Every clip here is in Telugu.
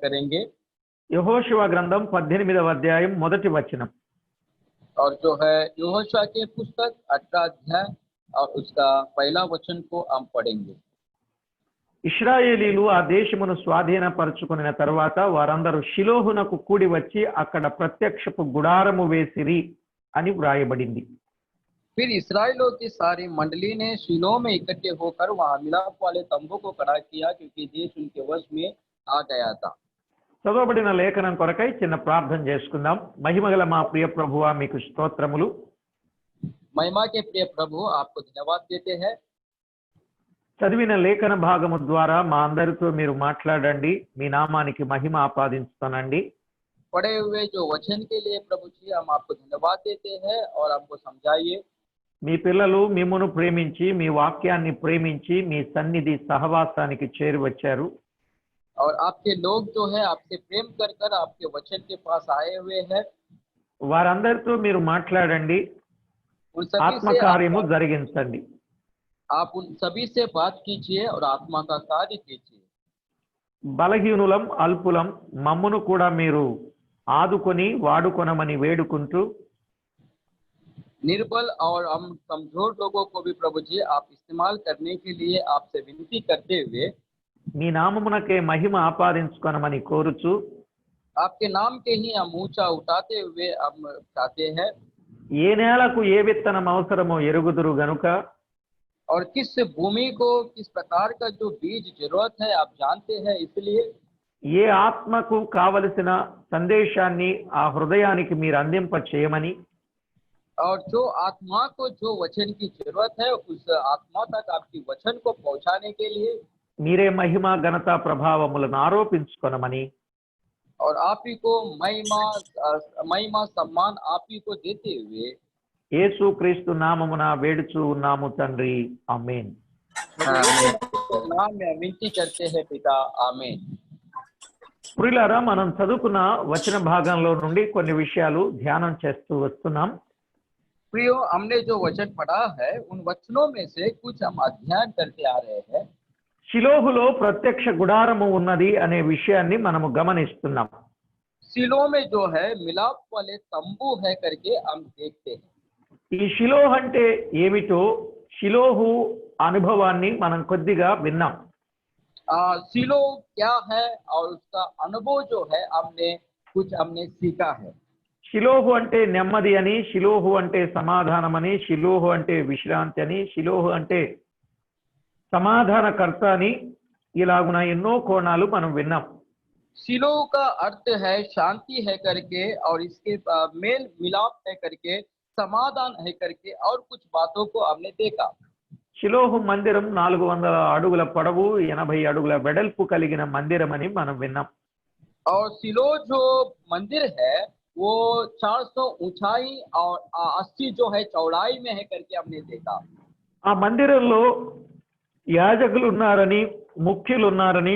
करेंगे యెహోషువ గ్రంథం 18వ అధ్యాయం మొదటి వచనం. और जो है यहोशुआ के पुस्तक 18 अध्याय और उसका पहला वचन को हम पढ़ेंगे। ఇశ్రాయేలీలు ఆ దేశమును స్వాధీనపరచుకున్న తర్వాత వారందరూ షిలోహునకు కూడి వచ్చి అక్కడ ప్రత్యక్షపు గుడారము వేసిరి అని వ్రాయబడింది. फिर इस्राएलियों की सारी मंडली ने शीलो में इकट्ठे होकर वहां मिलाप वाले तंबू को खड़ा किया क्योंकि देश उनके वश में आ गया था। చదవబడిన లేఖనం కొరకై చిన్న ప్రార్థన చేసుకుందాం. మహిమగల మా ప్రియ ప్రభువా మీకు స్తోత్రములు. महिमा के प्रिय प्रभु आपको धन्यवाद देते हैं। చదివిన లేఖన భాగము ద్వారా మా అందరితో మీరు మాట్లాడండి, మీ నామానికి మహిమ ఆపాదించుతానండి. पढ़े हुए जो वचन के लिए प्रभु जी हम आपको धन्यवाद देते हैं और हमको समझाइए। మీ పిల్లలు మిమ్మును ప్రేమించి మీ వాక్యాన్ని ప్రేమించి మీ సన్నిధి సహవాసానికి చేరి వచ్చారు. और आपके लोग जो है आपसे प्रेम कर कर आपके वचन के पास आए हुए हैं। వారందరితో మీరు మాట్లాడండి, उन सभी ఆత్మకార్యము से జరిగించండి. आप उन सभी से बात कीजिए और आत्मा का कार्य कीजिए। బలహీనులం అల్పులం మమ్మును కూడా మీరు ఆదుకొని వాడుకొనమని వేడుకుంటూ निर्बल और हम कमजोर लोगों को भी प्रभु जी आप इस्तेमाल करने के लिए आपसे विनती करते हुए మీ నామమునకే మహిమ ఆపాదించుకొనమని కోరుచు आपके नाम के ही हम ऊंचा उठाते हुए हम चाहते हैं। ఏ నేలకు ఏ విత్తనం అవసరమో ఎరుగుదురు గనుక और किस भूमि को किस प्रकार का जो बीज जरूरत है आप जानते हैं, इसलिए ఏ ఆత్మకు కావలసిన సందేశాన్ని ఆ హృదయానికి మీరు అందింప చేయమని और जो आत्मा को जो वचन की जरूरत है उस आत्मा तक आपकी वचन को पहुंचाने के लिए మీరే మహిమ ఘనత ప్రభావములను ఆరోపించుకొనమని और आप ही को महिमा सम्मान आप ही को देते हुए యేసు క్రీస్తు నామమున వేడుచు ఉన్నాము తండ్రి, ఆమేన్. नाम में विनती करते हैं पिता, आमीन। ప్రియులారా, మనం చదువుకున్న వచన భాగంలో నుండి కొన్ని విషయాలు ధ్యానం చేస్తూ వస్తున్నాం. प्रियो, हमने जो वचन पढ़ा है उन वचनों में से कुछ हम अध्ययन करते आ रहे हैं। షిలోహులో ప్రత్యక్ష గుడారము ఉన్నది అనే విషయాన్ని మనము గమనిస్తున్నాం. सिलो में जो है मिलाप वाले तंबू है करके हम देखते हैं। ఈ షిలోహ్ అంటే ఏమిటో షిలోహు అనుభవాన్ని మనం కొద్దిగా విన్నాం. सिलो क्या है और उसका अनुभव जो है हमने सीखा है। షిలోహు అంటే నెమ్మది అని, షిలోహు అంటే సమాధానమని, షిలోహు అంటే విశ్రాంతి అని, షిలోహు అంటే సమాధానకర్త అని, ఇలాగున ఎన్నో కోణాలు మనం విన్నాం. सिलो का अर्थ है शांति है करके और इसके मेल मिलाप है करके, समाधान है करके और कुछ बातों को हमने देखा। షిలోహు మందిరం 400 అడుగుల పొడవు 80 అడుగుల వెడల్పు కలిగిన మందిరం అని మనం విన్నాం. और सिलो जो मंदिर है वो 400 ऊंचाई और 80 जो है चौड़ाई में है करके हमने देखा। ఆ మందిరంలో యాజకులు ఉన్నారని, ముఖ్యులు ఉన్నారని,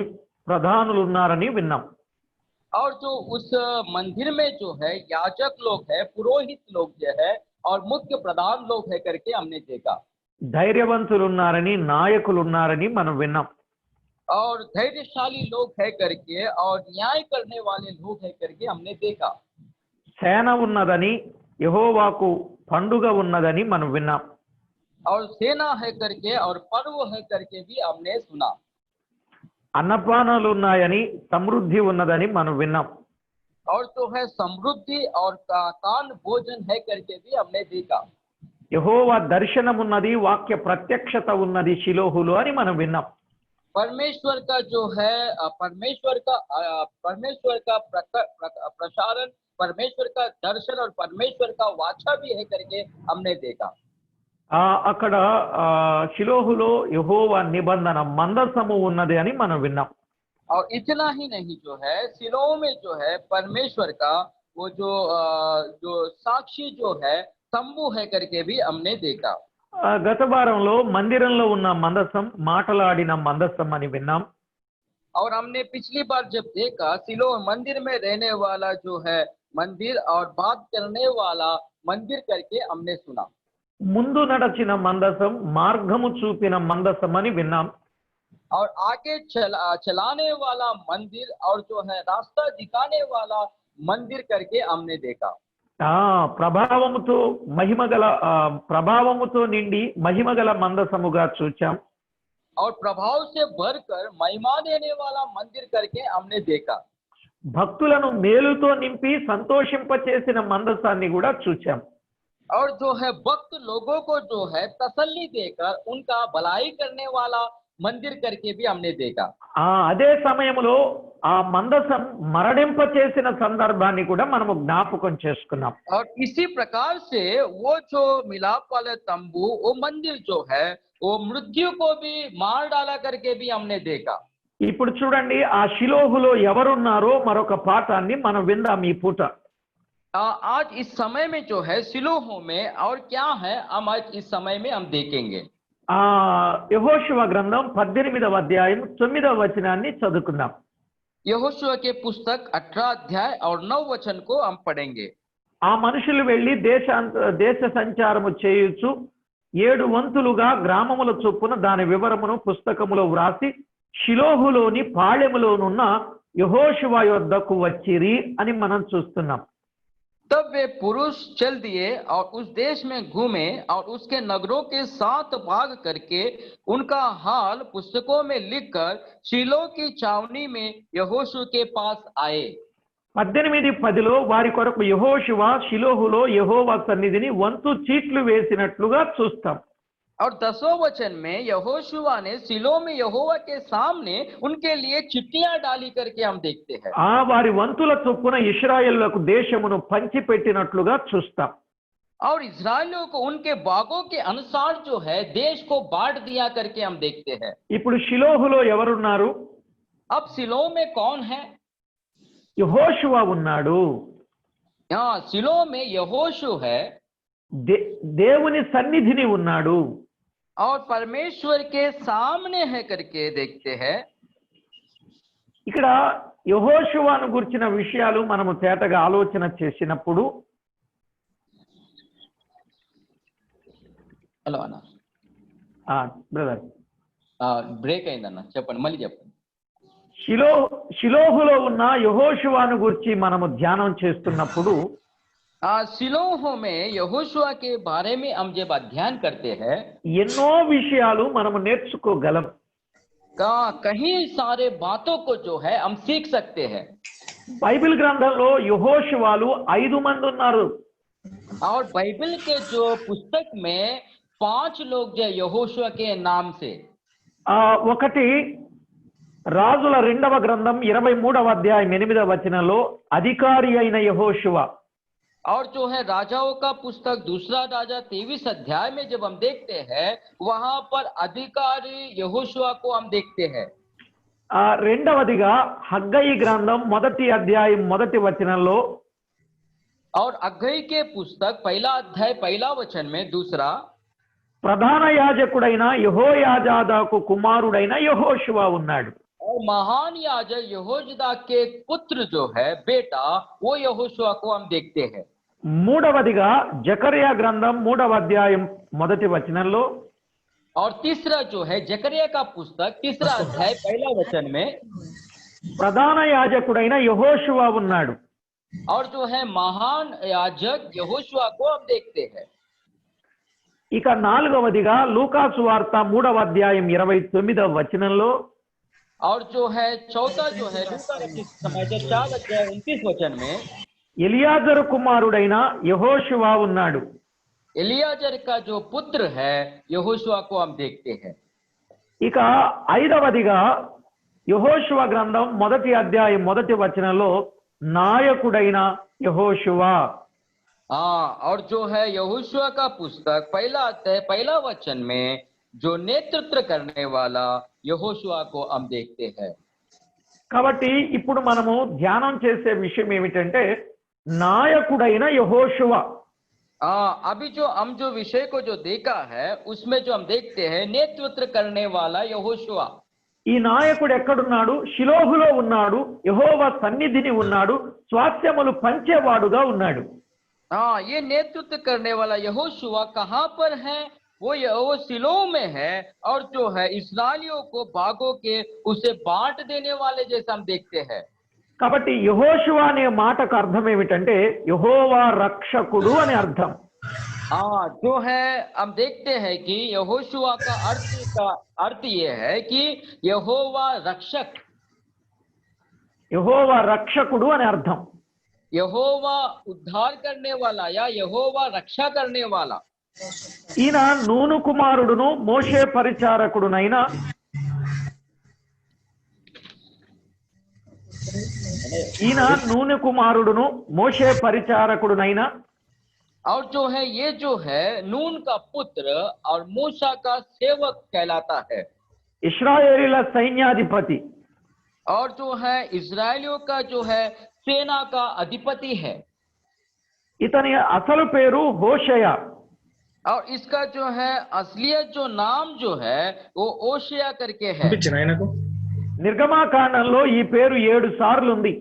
ప్రధానులు ఉన్నారని విన్నాం. और जो उस मंदिर में जो है याजक लोग है, पुरोहित लोग जो है और मुख्य प्रधान लोग है करके हमने देखा। ధైర్యవంతులు ఉన్నారని, నాయకులు ఉన్నారని మనం విన్నాం. और धैर्यशाली लोग है करके और न्याय करने वाले लोग है करके हमने देखा। సేన ఉన్నదని, యెహోవాకు పండుగ ఉన్నదని మనం విన్నాం. और सेना है करके और पर्व है करके भी हमने सुना। అన్నపానాలు ఉన్నాయని, సమృద్ధి ఉన్నదని మనం విన్నాం. और जो है समृद्धि और कान भोजन है करके भी हमने देखा। యెహోవా దర్శనం ఉన్నది, వాక్య ప్రత్యక్షత ఉన్నది షిలోహులో అని మనం విన్నాం. परमेश्वर का जो है परमेश्वर का प्रसारण, परमेश्वर का दर्शन और परमेश्वर का वाचा भी है करके हमने देखा। అక్కడ షిలోహులో యెహోవా నిబంధన మందసము ఉన్నది అని మనం విన్నాం. और इतना ही नहीं, जो है सिलो में जो है परमेश्वर का वो जो साक्षी जो है तंबू है करके भी हमने देखा। గత వారంలో మందిరంలో ఉన్న మందసం మాటలాడిన మందసం అని విన్నాం. और हमने पिछली बार जब देखा सिलो मंदिर में रहने वाला जो है मंदिर और बात करने वाला मंदिर करके हमने सुना। ముందు నడచిన మందసం, మార్గము చూపిన మందసం అని విన్నాం. और आगे चलाने वाला मंदिर और जो है रास्ता दिखाने वाला मंदिर करके हमने देखा। ప్రభావముతో మహిమగల ప్రభావముతో నిండి మహిమగల మందసముగా చూచాం. और प्रभाव से भरकर महिमा देने वाला मंदिर करके हमने देखा। భక్తులను మేలుతో నింపి సంతోషింపచేసిన మందసాన్ని కూడా చూచాం. और जो है भक्त लोगों को जो है तसल्ली देकर उनका भलाई करने वाला मंदिर करके भी हमने देखा। అదే సమయంలో ఆ మందసం మరణింప చేసిన సందర్భాన్ని కూడా మనము జ్ఞాపకం చేసుకున్నాం. और इसी प्रकार से वो जो मिलाप वाले तंबू वो मंदिर जो है वो मृत्यु को भी मार डाला करके भी हमने देखा। ఇప్పుడు చూడండి ఆ షిలోహులో ఎవరున్నారో మరొక పాఠాన్ని మనం విందాం ఈ పూట. आज इस समय में जो है सिलोह में और क्या है हम आज इस समय में हम देखेंगे। యెహోషువ గ్రంథం 18వ అధ్యాయం 9వ వచనాన్ని చదువుకుందాం. యెహోషువ के पुस्तक 18 अध्याय और 9 वचन को हम पढ़ेंगे। ఆ మనుషులు వెళ్లి దేశ సంచారము చేయుచు 7 వంతులుగా గ్రామముల చొప్పున దాని వివరమును పుస్తకములో వ్రాసి షిలోహులోని పాళెములోనున్న యెహోషువ యొద్దకు వచ్చిరి అని మనం చూస్తున్నాం. तब वे पुरुष चल दिए और उस देश में घूमे और उसके नगरों के 7 भाग करके उनका हाल पुस्तकों में लिखकर शीलो की छावनी में यहोशू के पास आए। 18:10 వారి కొరకు యెహోషువ షిలోహులో యెహోవా సన్నిధిని వంతు చీట్లు వేసినట్లుగా చూస్తాం. और 10वें वचन में यहोशुआ ने सिलो में यहोवा के सामने उनके लिए चिट्ठियां डाली करके हम देखते हैं। వారి వంతుల చొప్పున ఇశ్రాయేలులకు దేశమును పంచిపెట్టినట్లుగా చూస్తాం. और इस्राएलियों को उनके भागों के अनुसार जो है देश को बांट दिया करके हम देखते हैं। ఇప్పుడు షిలోహులో ఎవరున్నారు? अब सिलो में कौन है? యెహోషువ ఉన్నాడు. यहाँ सिलो में यहोशू है। దేవుని సన్నిధిని ఉన్నాడు. और परमेश्वर के सामने है करके देखते हैं। ఇక్కడ యెహోషువను గురించిన విషయాలు మనము తేటగా ఆలోచన చేసినప్పుడు హలో అన్న బ్రదర్ బ్రేక్ అయిందన్న చెప్పండి మళ్ళీ చెప్పండి. షిలోహులో ఉన్న యెహోషువను గురించి మనము ధ్యానం చేస్తున్నప్పుడు सिलोह में यहोशुआ के बारे में हम जब अध्ययन करते हैं ఎన్నో విషయాలు మనము నేర్చుకోగలం. कहीं सारे बातों को जो है हम सीख सकते हैं. బైబిల్ గ్రంథంలో యెహోషువలు 5 మంది ఉన్నారు. और बाइबल के जो पुस्तक में 5 लोग जो यहोशुआ के नाम से ఒకటి రాజుల 2వ గ్రంథం 23వ అధ్యాయం 8వ వచనంలో అధికారి అయిన యెహోషువ. और जो है राजाओं का पुस्तक दूसरा राजा 23 अध्याय में जब हम देखते हैं वहां पर अधिकारी यहोशुआ को हम देखते हैं. రెండవదిగా హగ్గయి గ్రంథం 1వ అధ్యాయం 1వ వచనంలో और हग्गई के पुस्तक 1 अध्याय 1 वचन में दूसरा ప్రధాన యాజకుడైన యెహోయాజాదాకు కుమారుడైన యెహోషువ ఉన్నాడు. और महान याजक यहोजदा के पुत्र जो है बेटा वो यहोशुआ को हम देखते हैं. మూడవదిగా జకర్యా గ్రంథం 3వ అధ్యాయం 1వ వచనంలో और तीसरा जो है जकरिया का पुस्तक 3 अध्याय 1 वचन में ప్రధాన యాజకుడైన యెహోషువ ఉన్నాడు. और जो है महान याजक यहोशुआ को हम देखते हैं. ఇక నాలుగవదిగా లూకాసు వార్త 3వ అధ్యాయం 29వ వచనంలో और जो है चौथा जो है लूका रचित समाचार 4 अध्याय 29 वचन में ఎలియాజరు కుమారుడైన యెహోషువ ఉన్నాడు. एलियाजर का जो पुत्र है यहोशुआ को हम देखते हैं. ఇక ఐదవదిగా యెహోషువ గ్రంథం 1వ అధ్యాయం 1వ వచనంలో నాయకుడైన యెహోషువ. और जो है यहोशुआ का पुस्तक 1 अध्याय 1 वचन में जो नेतृत्व करने वाला यहोशुआ को हम देखते हैं. కాబట్టి ఇప్పుడు మనము ధ్యానం చేసే విషయం ఏమిటంటే నాయకుడైన యెహోషువ. अभी जो हम जो विषय को जो देखा है उसमें जो हम देखते हैं नेतृत्व करने वाला यहोशुआ. ఈ నాయకుడు ఎక్కడున్నాడు? షిలోహులో ఉన్నాడు. యెహోవా సన్నిధిని ఉన్నాడు. స్వాస్థ్యములు పంచేవాడుగా ఉన్నాడు. ये नेतृत्व करने वाला यहोशुआ कहाँ पर है? वो सिलो में है और जो है इस्राएलियों को भागों के उसे बांट देने वाले जैसा हम देखते हैं। కాబట్టి యెహోషువ అనే మాటకు అర్థం ఏమిటంటే యెహోవా రక్షకుడు అని అర్థం. हाँ, जो है हम देखते हैं कि यहोशुआ का अर्थ ये है कि यहोवा रक्षक, యెహోవా రక్షకుడు అని అర్థం. यहोवा उद्धार करने वाला या यहोवा रक्षा करने वाला। ఈయన నూను కుమారుడును మోషే పరిచారకుడునైన ఈయన నూను కుమారుడును మోషే పరిచారకుడునైన और जो है ये जो है नून का पुत्र और मूसा का सेवक कहलाता है, ఇశ్రాయేలీల సైన్యాధిపతి. और जो है इस्राएलियों का जो है सेना का अधिपति है। ఇతని అసలు పేరు హోషయ. और इसका जो है असलियत जो नाम जो है वो ओशिया करके है। నిర్గమాకాండంలో ఈ పేరు 7 సార్లు ఉంది.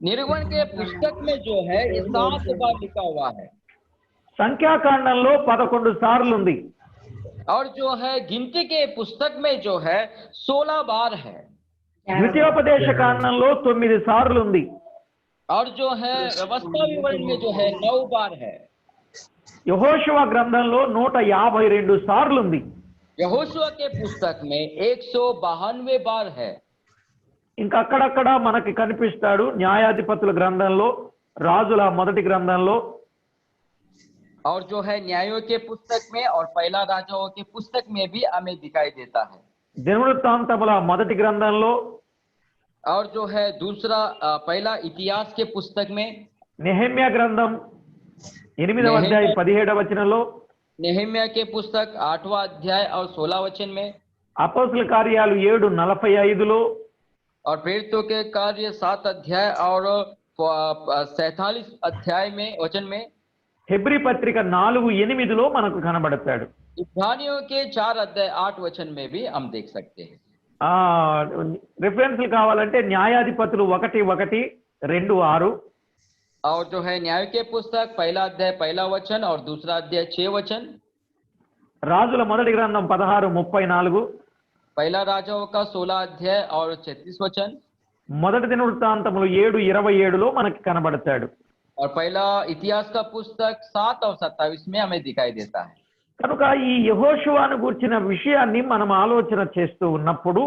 निर्गमन के पुस्तक में जो है ये 7 बार लिखा हुआ है। సంఖ్యాకాండంలో 11 సార్లు ఉంది. और जो है गिनती के पुस्तक में जो है 16 बार है। ద్వితీయోపదేశ కాండంలో 9 సార్లు ఉంది. और जो है व्यवस्था विवरण में जो है 9 बार है। యెహోషువ గ్రంథంలో 152 సార్లు ఉంది. यहोशुआ के पुस्तक में 192 बार है। ఇంకా అక్కడక్కడ మనకి కనిపిస్తాడు న్యాయాధిపతుల గ్రంథంలో, రాజుల మొదటి గ్రంథంలో, और जो है न्यायों के पुस्तक में और पहला राजाओं के पुस्तक में भी हमें दिखाई देता है। దినవృత్తాంతముల మొదటి గ్రంథంలో, और जो है दूसरा पहला इतिहास के पुस्तक में, నెహెమ్యా గ్రంథం 8వ అధ్యాయం 17వ వచనంలో, नेहम्या के पुस्तक 8वां अध्याय और 16 वचन में, అపోస్తల కార్యాలు 7:45లో, और प्रेरितों के कार्य 7 अध्याय और 47 अध्याय में वचन में, హెబ్రీ పత్రిక 4:8లో మనకు కనబడతాడు. इब्रानियों के 4 अध्याय 8 वचन में भी हम देख सकते हैं। రిఫరెన్స్లు కావాలంటే న్యాయాధిపతులు 1:1-2:6, और जो है न्याय के पुस्तक पहला अध्याय पहला वचन और दूसरा अध्याय 6 वचन, రాజుల మొదటి గ్రంథం 16:34, पहला राजाओं का 16 अध्याय और 36 वचन, మొదటి దినవృత్తాంతములు 7:27లో మనకి కనబడతాడు. और पहला इतिहास का पुस्तक 7 और 27 में हमें दिखाई देता है। కనుక ఈ యెహోషువను గురించిన విషయాన్ని మనం ఆలోచన చేస్తూ ఉన్నప్పుడు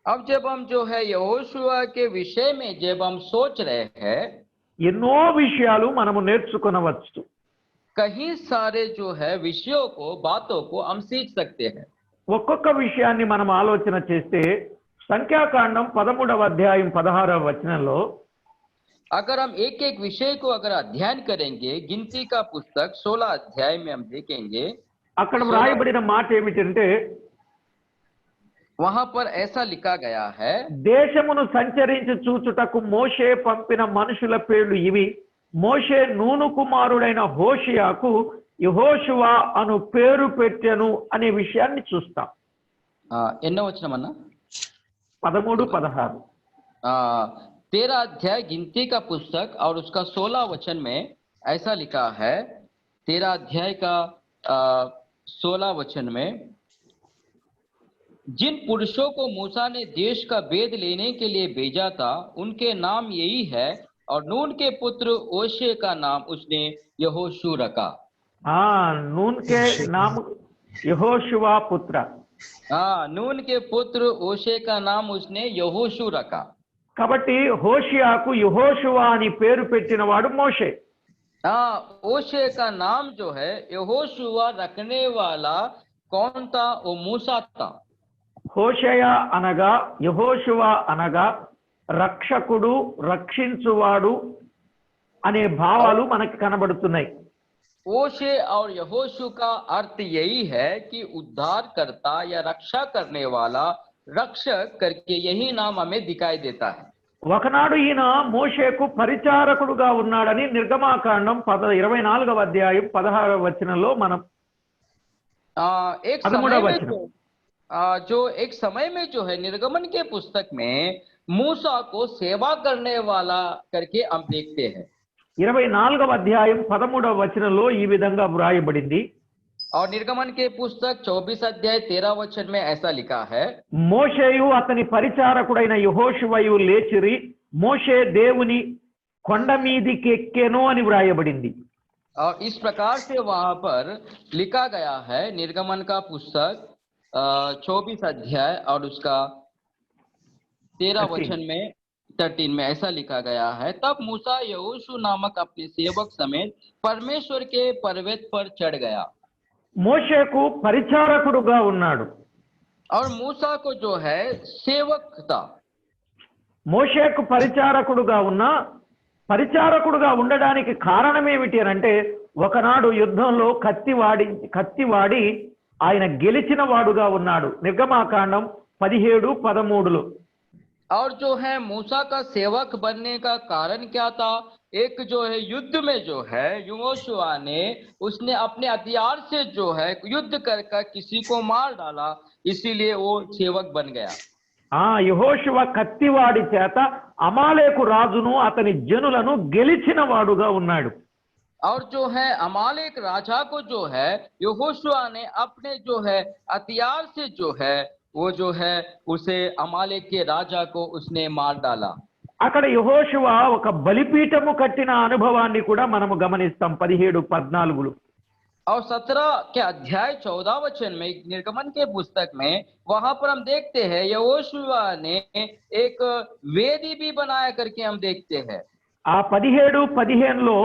अब जब हम जो है यहोशुआ के विषय में जब हम सोच रहे हैं, ఎన్నో విషయాలు మనము నేర్చుకొనవచ్చు. कहीं सारे जो है विषयों को बातों को हम सीख सकते हैं। ఒక్కొక్క విషయాన్ని మనం ఆలోచన చేస్తే సంఖ్యాకాండం 13వ అధ్యాయం 16వ వచనంలో अगर हम एक एक विषय को अगर अध्ययन करेंगे, गिनती का पुस्तक 16 अध्याय में हम देखेंगे, అక్కడ వ్రాయబడిన మాట ఏమిటంటే वहां पर ऐसा लिखा गया है, దేశమును సంచరించి చూచుటకు మోషే పంపిన మనుషుల పేర్లు ఇవి. మోషే నూను కుమారుడైన హోషియాకు యెహోషువ అను పేరు పెట్టెను అనే విషయాన్ని చూస్తాం. ఎన్నో వచనం అన్న 13-16. 13 अध्याय गिनती का पुस्तक और उसका 16 वचन में ऐसा लिखा है। 13 अध्याय का 16 वचन में, जिन पुरुषों को मूसा ने देश का भेद लेने के लिए भेजा था उनके नाम यही है, और नून के पुत्र ओशे का नाम उसने यहोशू रखा। नून के नाम यहोशुवा पुत्र. नून के पुत्र ओशे का नाम उसने यहोशू रखा। కాబట్టి హోషియాకు యెహోషువ అని పేరు పెట్టినవాడు మోషే. ओशे का नाम जो है यहोशुआ रखने वाला कौन था? वो मूसा था। హోషయ అనగా యెహోషువ అనగా రక్షకుడు, రక్షించువాడు అనే భావాలు మనకి కనబడుతున్నాయి. ओशे और यहोशू का अर्थ यही है कि उद्धार करता या रक्षा करने वाला, रक्षक करके यही नाम हमें दिखाई देता है। ఒకనాడు ఈయన మోషేకు పరిచారకుడుగా ఉన్నాడని నిర్గమాకాండం 24వ అధ్యాయం 16వ వచనంలో మనం एक समय में जो एक समय में जो है निर्गमन के पुस्तक में मूसा को सेवा करने वाला करके हम देखते हैं। 24వ అధ్యాయం 13వ వచనంలో ఈ విధంగా వ్రాయబడింది. और निर्गमन के पुस्तक 24 अध्याय 13 वचन में ऐसा लिखा है, మోషేయు అతని పరిచారకుడైన యెహోషువయు లేచిరి, మోషే దేవుని కొండ మీదికి ఎక్కెను అని వ్రాయబడింది. और इस प्रकार से वहां पर लिखा गया है निर्गमन का पुस्तक 24 अध्याय और उसका 13 वचन में 13 में ऐसा लिखा गया है, तब मूसा यहोशू नामक अपने सेवक समेत परमेश्वर के पर्वत पर चढ़ गया। మోషేకు పరిచారకుడుగా ఉన్నాడు. और मूसा को जो है सेवक था। మోషేకు పరిచారకుడుగా ఉండడానికి కారణం ఏమిటి అని అంటే, ఒకనాడు యుద్ధంలో కత్తివాడి ఆయన గెలిచిన వాడుగా ఉన్నాడు. నిర్గమాకాండం 17:13. और जो है मूसा का सेवक बनने का कारण क्या था? एक जो है युद्ध में जो है यहोशुआ ने उसने अपने हथियार से जो है युद्ध कर किसी को मार डाला, इसीलिए वो सेवक बन गया। యెహోషువ కత్తివాడి చేత అమాలేకు రాజును అతని జనులను గెలిచిన వాడుగా ఉన్నాడు. और जो है अमालेक राजा को जो है यहोशुआ ने अपने जो है हथियार से जो है वो जो है उसे अमालेक के राजा को उसने मार डाला। అక్కడ యెహోషువ ఒక బలిపీఠము కట్టిన అనుభవాన్ని కూడా మనము గమనిస్తాం 17:14. और 17 के अध्याय 14 वचन में निर्गमन के पुस्तक में वहां पर हम देखते हैं यहोशुआ ने एक वेदी भी बनाया करके हम देखते हैं। 17:15లో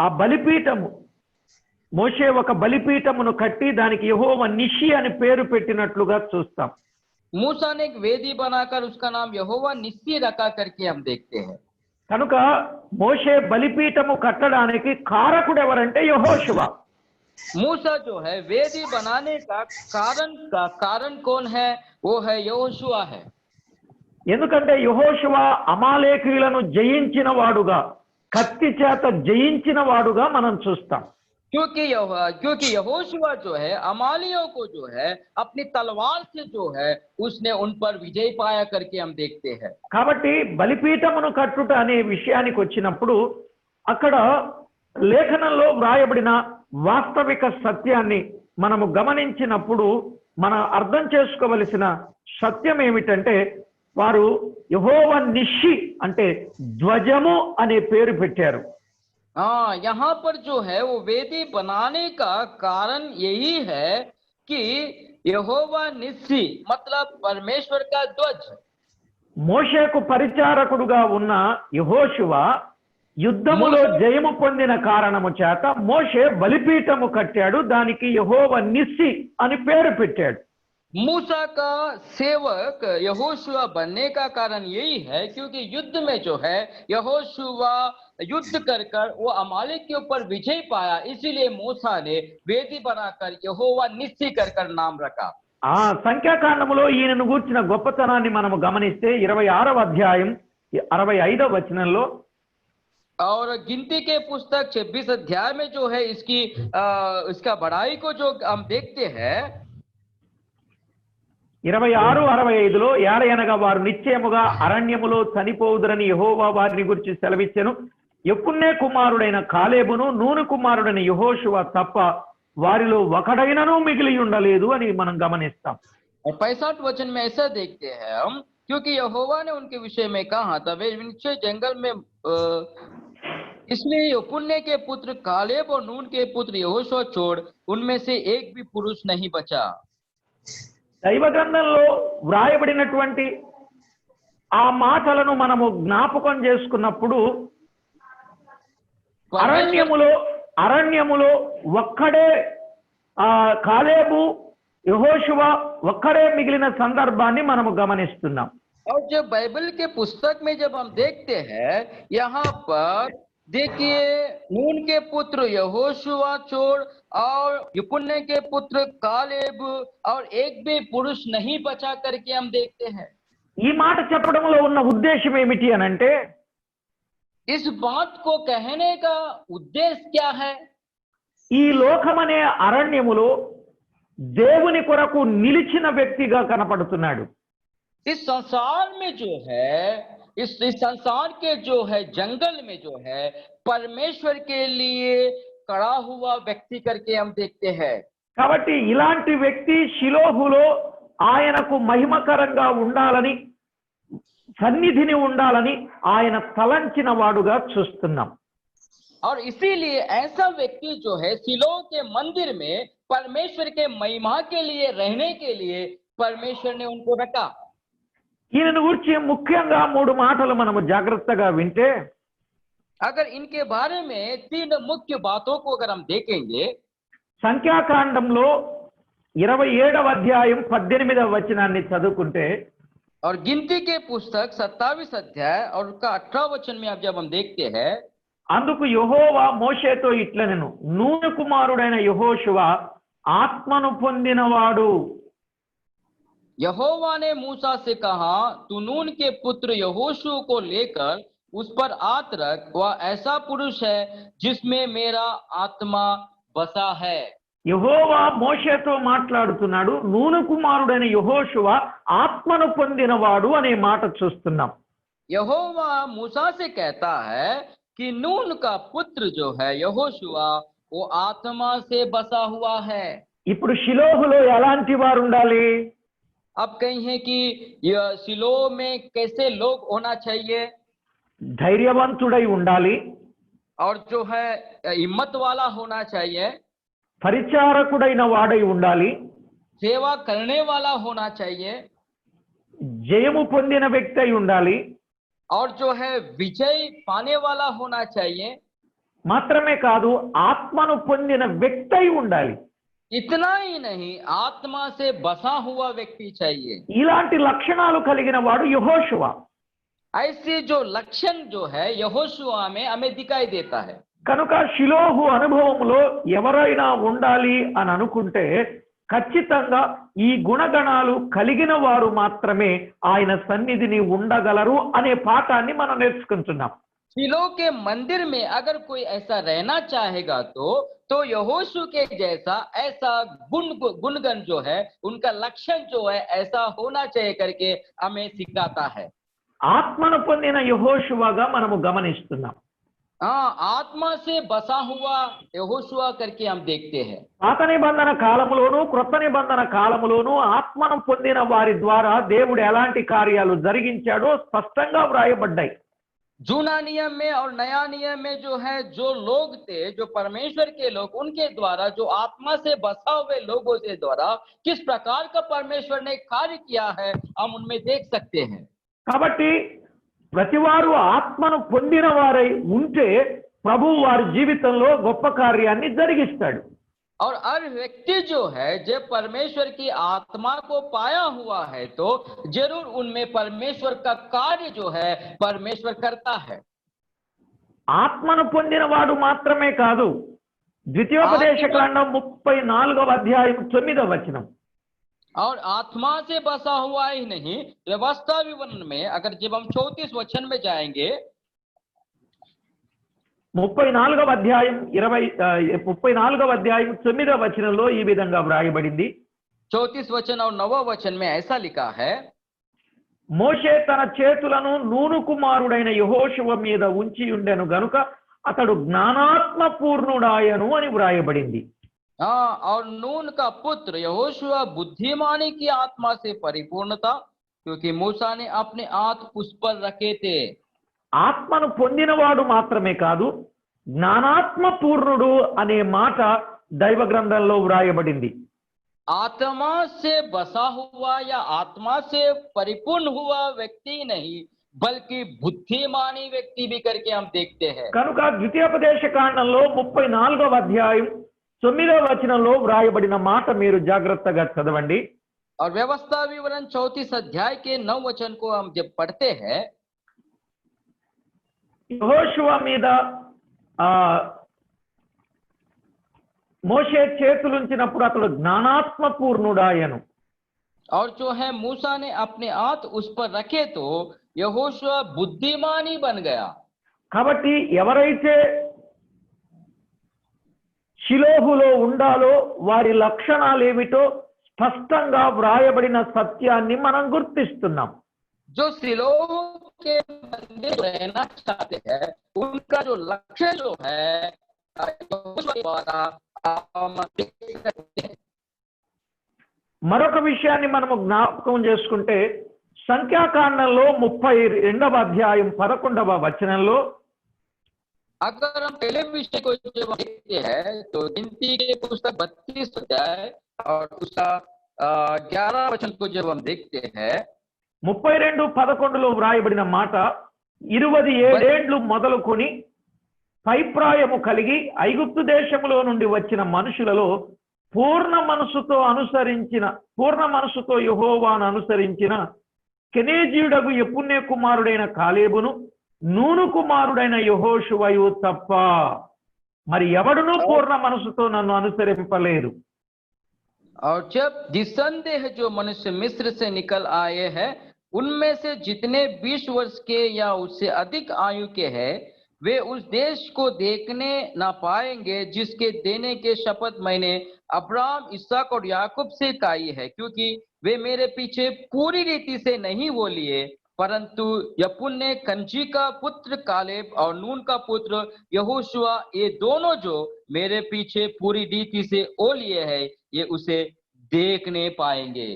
ఆ బలిపీఠము, మోషే ఒక బలిపీఠమును కట్టి దానికి యెహోవా నిషి అని పేరు పెట్టినట్లుగా చూస్తాం. मूसा ने एक वेदी बनाकर उसका नाम यहोवा निस्सी रखा करके हम देखते हैं। కనుక మోషే బలిపీఠము కట్టడానికి కారకుడు ఎవరంటే యెహోషువ. मूसा जो है वेदी बनाने का कारण कौन है? वो है यहोशुआ है। ఎందుకంటే యెహోషువ అమాలేకీయులను జయించిన వాడుగా, కత్తి చేత జయించిన వాడుగా మనం చూస్తాం. क्योंकि यहोशुआ जो है अमालियों को जो है अपनी तलवार से जो है उसने उन पर विजय पाया करके हम देखते हैं। కాబట్టి బలిపీఠమును కట్టుట అనే విషయానికి వచ్చినప్పుడు అక్కడ లేఖనంలో వ్రాయబడిన వాస్తవిక సత్యాన్ని మనము గమనించినప్పుడు మనం అర్థం చేసుకోవలసిన సత్యం ఏమిటంటే, వారు యెహోవా నిషి అంటే ధ్వజము అనే పేరు పెట్టారు. यहाँ पर जो है वो वेदी बनाने का कारण यही है कि यहोवा निस्सी मतलब परमेश्वर का ध्वज। మోషేకు పరిచారకుడుగా ఉన్న యెహోషువ యుద్ధములో జయము పొందిన కారణము చేత మోషే బలిపీఠము కట్టాడు, దానికి యెహోవా నిస్సి అని పేరు పెట్టాడు. मूसा का सेवक यहोशुआ बनने का कारण यही है क्योंकि युद्ध में जो है यहोशुआ युद्ध कर वो अमालेक के ऊपर विजय पाया, इसीलिए मूसा ने वेदी बनाकर यहोवा निस्सी कर नाम रखा। సంఖ్యాకాండములో ఈయనను గూర్చిన గొప్పతనాన్ని మనము గమనిస్తే 26వ అధ్యాయం 65వ వచనంలో, और गिनती के पुस्तक 26 अध्याय में जो है इसका बड़ाई को जो हम देखते हैं 26-65లో, ఏలయనగా వారు నిశ్చయముగా అరణ్యములో చనిపోవుదురని యెహోవా వారిని గురించి సెలవిచ్చెను. యెఫున్నె కుమారుడైన కాలేబును నూను కుమారుడైన యెహోషువ తప్ప వారిలో ఒకడైనను మిగిలి ఉండలేదు అని మనం గమనిస్తాం. 65 वचन में ऐसा देखते हैं हम, क्योंकि यहोवा ने उनके विषय में कहा था वे निश्चय जंगल में इसलिए यफुन्ने के पुत्र कालेब और नून के पुत्र यहोशुआ छोड़ उनमें से एक भी पुरुष नहीं बचा। దైవ గ్రంథంలో వ్రాయబడినటువంటి ఆ మాటలను మనము జ్ఞాపకం చేసుకున్నప్పుడు అరణ్యములో ఒక్కడే కాలేబు యెహోషువ ఒక్కడే మిగిలిన సందర్భాన్ని మనము గమనిస్తున్నాం. और जब बाइबल के पुस्तक में जब हम देखते हैं यहाँ पर देखिए नून के पुत्र यहोशुआ छोड़ और यफुन्ने के पुत्र कालेब और एक भी पुरुष नहीं बचा करके हम देखते हैं। ఈ మాట చెప్పడంలో ఉన్న ఉద్దేశం ఏమిటి అనంటే, इस बात को कहने का उद्देश्य क्या है? ఈ లోకమనే అరణ్యములో దేవుని కొరకు నిలిచిన వ్యక్తిగా కనపడుతున్నాడు. इस संसार में जो है इस संसार के जो है जंगल में जो है परमेश्वर के लिए खड़ा हुआ व्यक्ति करके हम देखते हैं। కాబట్టి ఇలాంటి వ్యక్తి షిలోహులో ఆయనకు మహిమకరంగా ఉండాలని, సన్నిధిని ఉండాలని ఆయన తలంచిన వాడుగా చూస్తున్నాం. और इसीलिए ऐसा व्यक्ति जो है सिलो के मंदिर में परमेश्वर के महिमा के लिए रहने के लिए परमेश्वर ने उनको रखा। ఈయనను గురించి ముఖ్యంగా 3 మాటలు మనము జాగ్రత్తగా వింటే, अगर इनके बारे में 3 मुख्य बातों को अगर हम देखेंगे, సంఖ్యాకాండంలో 27వ అధ్యాయం 18వ వచనాన్ని చదువుకుంటే, और गिनती के पुस्तक 27 अध्याय और उसका 18 वचन में अब जब हम देखते हैं, అందుకు యెహోవా మోషేతో ఇట్లనెను, నూను కుమారుడైన యెహోషువ ఆత్మను పొందినవాడు. यहोवा ने मूसा से कहा, तू नून के पुत्र यहोशू को लेकर उस पर हाथ रख, वह ऐसा पुरुष है जिसमें मेरा आत्मा बसा है। యెహోవా మోషేతో మాట్లాడుతున్నాడు, నూను కుమారుడైన యెహోషువ ఆత్మను పొందినవాడు అనే మాట చూస్తున్నాం. यहोवा मूसा से कहता है कि नून का पुत्र जो है यहोशुआ वो आत्मा से बसा हुआ है। ఇప్పుడు షిలోహులో ఎలాంటి వారు ఉండాలి? अब कहीं है कि यह सिलो में कैसे लोग होना चाहिए, ధైర్యవంతుడై ఉండాలి, और जो है हिम्मत वाला होना चाहिए, పరిచారకుడైన వాడై ఉండాలి, सेवा करने वाला होना चाहिए, జయము పొందిన వ్యక్తి అయి ఉండాలి, और जो है विजय पाने वाला होना चाहिए। మాత్రమే కాదు ఆత్మను పొందిన వ్యక్తి అయి ఉండాలి. इतना ही नहीं, आत्मा से बसा हुआ व्यक्ति चाहिए। ఇలాంటి లక్షణాలు కలిగిన వాడు యెహోషువ. ऐसे जो लक्षण जो है यहोशुआ में हमें दिखाई देता है। కనుక షిలోహు అనుభవంలో ఎవరైనా ఉండాలి అని అనుకుంటే ఖచ్చితంగా ఈ గుణగణాలు కలిగిన వారు మాత్రమే ఆయన సన్నిధిని ఉండగలరు అనే పాఠాన్ని మనం నేర్చుకుంటున్నాం. सिलो के मंदिर में अगर कोई ऐसा रहना चाहेगा तो यहोशू के जैसा ऐसा गुणगण जो है, उनका लक्षण जो है ऐसा होना चाहिए करके हमें सिखाता है। ఆత్మను పొందిన యెహోషువగా మనము గమనిస్తున్నాం. हाँ, आत्मा से बसा हुआ यहोशुआ करके हम देखते हैं। పాత నిబంధన కాలములోను క్రొత్త నిబంధన కాలములోను ఆత్మను పొందిన వారి ద్వారా దేవుడు ఎలాంటి కార్యాలు జరిగించాడో స్పష్టంగా వ్రాయబడ్డాయి. जूना नियम में और नया नियम में जो है, जो लोग थे, जो परमेश्वर के लोग, उनके द्वारा जो आत्मा से बसा हुए लोगों से द्वारा किस प्रकार का परमेश्वर ने कार्य किया है हम उनमें देख सकते हैं। కాబట్టి ప్రతివారు ఆత్మను పొందిన వారై ఉంటే ప్రభువు వారి జీవితంలో గొప్ప కార్యాన్ని జరిగిస్తాడు. और हर व्यक्ति जो है जब परमेश्वर की आत्मा को पाया हुआ है तो जरूर उनमें परमेश्वर का कार्य जो है परमेश्वर करता है। ఆత్మను పొందిన వాడు మాత్రమే కాదు, ద్వితీయోపదేశ కాండం 34వ అధ్యాయం 9వ వచనం, और आत्मा से बसा हुआ ही नहीं, व्यवस्था विवरण में अगर जब हम 34 वचन में जाएंगे, 34వ అధ్యాయం 34వ అధ్యాయం 9వ వచనంలో ఈ విధంగా వ్రాయబడింది. 34 वचन और 9 वचन में ऐसा लिखा है, మోషే తన చేతులను నూను కుమారుడైన యెహోషువ మీద ఉంచి ఉండెను గనుక అతడు జ్ఞానాత్మ పూర్ణుడాయను అని వ్రాయబడింది. हाँ, और नून का पुत्र यहोशुआ बुद्धिमानी की आत्मा से परिपूर्ण था, क्योंकि मूसा ने अपने हाथ उस पर रखे थे। ఆత్మను పొందినవాడు మాత్రమే కాదు, జ్ఞానాత్మ పూర్ణుడు అనే మాట దైవ గ్రంథంలో వ్రాయబడింది. आत्मा से बसा हुआ या आत्मा से परिपूर्ण हुआ व्यक्ति नहीं, बल्कि बुद्धिमानी व्यक्ति भी करके हम देखते हैं। కనుక ద్వితీయోపదేశ కాండంలో 34వ అధ్యాయం 9వ వచనంలో వ్రాయబడిన మాట మీరు జాగ్రత్తగా చదవండి. और व्यवस्था विवरण 34 अध्याय के 9 वचन को हम जब पढ़ते हैं, యెహోషువ మీద మోషే చేతులుంచినప్పుడు అతడు జ్ఞానాత్మ పూర్ణుడాయను. और जो है मूसा ने अपने हाथ उस पर रखे तो यहोशुआ बुद्धिमानी बन गया। కాబట్టి ఎవరైతే షిలోహులో ఉండాలో వారి లక్షణాలు ఏమిటో స్పష్టంగా వ్రాయబడిన సత్యాన్ని మనం గుర్తిస్తున్నాం. जो सिलो के मंदिर रहना चाहते हैं उनका जो लक्ष्य जो है यहोशुआ द्वारा हम देख सकते हैं। మరొక విషయాన్ని మనము జ్ఞాపకం చేసుకుంటే సంఖ్యాకాండంలో 32వ అధ్యాయం 11వ వచనంలో अगर हम पहले विषय को जब देखते हैं तो गिनती के पुस्तक 32 अध्याय और उसका 11 वचन को जब हम देखते हैं 32:11లో వ్రాయబడిన మాట 27 ఏండ్లు మొదలుకొని పైప్రాయము కలిగి ఐగుప్తు దేశములో నుండి వచ్చిన మనుషులలో పూర్ణ మనసుతో యెహోవాను అనుసరించిన కెనేజీయుడగు యెఫున్నె కుమారుడైన కాలేబును నూను కుమారుడైన యెహోషువయు తప్ప మరి ఎవడును పూర్ణ మనసుతో నన్ను అనుసరింపలేరు. और जब निसंदेह जो मनुष्य मिस्र से निकल आए हैं उनमें से जितने 20 वर्ष के या उससे अधिक आयु के हैं वे उस देश को देखने ना पाएंगे जिसके देने के शपथ मैंने अब्राहम, इसहाक और याकूब से खाई है, क्योंकि वे मेरे पीछे पूरी रीति से नहीं वो लिए, परंतु यपुन्ने कंजी का पुत्र कालेब और नून का पुत्र यहोशुआ ये दोनों जो मेरे पीछे पूरी रीति से ओ लिए है ये उसे देखने पाएंगे.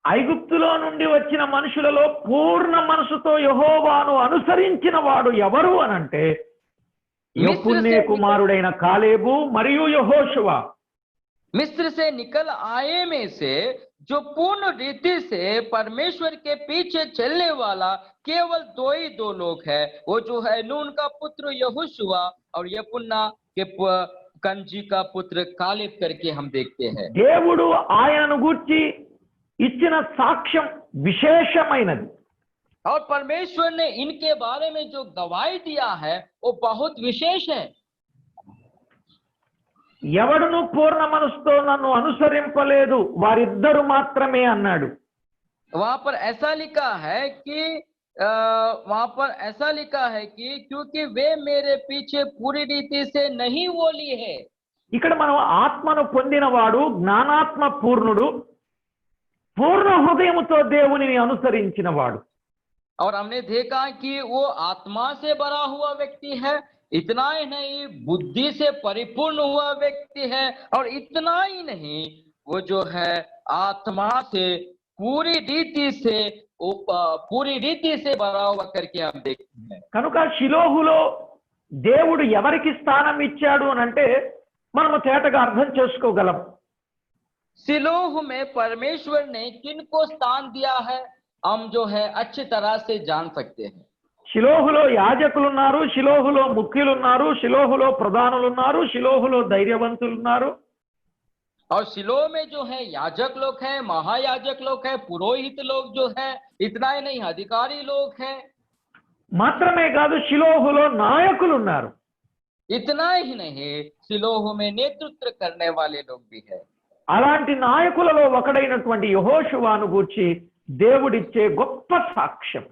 ఐగుప్తులో నుండి వచ్చిన మనుషులలో పూర్ణ మనసుతో యెహోవాను అనుసరించిన వాడు ఎవరు అనంటే యెఫున్నె కుమారుడైన కాలేబు మరియు యెహోషువ. मिस्र से निकल आए में से जो पूर्ण रीति से परमेश्वर के पीछे चलने वाला केवल दो लोग हैं, वो जो है नून का पुत्र यहोशुआ और यपुन्ना के कंजी का पुत्र कालेब करके हम देखते हैं. దేవుడు ఆయనను గూర్చి ఇచ్చిన సాక్ష్యం విశేషమైనది. और परमेश्वर ने इनके बारे में जो गवाही दिया है वो बहुत विशेष है. ఎవడును పూర్ణ మనసుతో నన్ను అనుసరింపలేదు వారిద్దరు మాత్రమే అన్నాడు. वहां पर ऐसा लिखा है कि क्योंकि वे मेरे पीछे पूरी रीति से नहीं वो ली है. ఇక్కడ మనం ఆత్మను పొందినవాడు జ్ఞానాత్మ పూర్ణుడు పూర్ణ హృదయముతో దేవునిని అనుసరించిన వాడు. और हमने देखा कि वो आत्मा से भरा हुआ व्यक्ति है, इतना ही नहीं बुद्धि से परिपूर्ण हुआ व्यक्ति है, और इतना ही नहीं वो जो है आत्मा से पूरी रीति से भरा हुआ करके हम देखते हैं. కనుక షిలోహులో దేవుడు ఎవరికి స్థానం ఇచ్చాడు అనంటే మనము తేటగా అర్థం చేసుకోగలం. सिलोह में परमेश्वर ने किनको स्थान दिया है हम जो है अच्छी तरह से जान सकते हैं. షిలోహులో యాజకులు ఉన్నారు, షిలోహులో ముఖ్యులు ఉన్నారు, షిలోహులో ప్రధానులు ఉన్నారు, షిలోహులో ధైర్యవంతులు ఉన్నారు. और शिलोह में जो है याजक लोग हैं, महायाजक लोग हैं, पुरोहित लोग जो है, इतना ही नहीं अधिकारी लोग हैं. మాత్రమే కాదు షిలోహులో నాయకులు ఉన్నారు. इतना ही नहीं शिलोह में नेतृत्व करने वाले लोग भी है. అలాంటి నాయకులలో ఒకడైనటువంటి యెహోషువాను గూర్చి దేవుడిచ్చే గొప్ప సాక్ష్యం.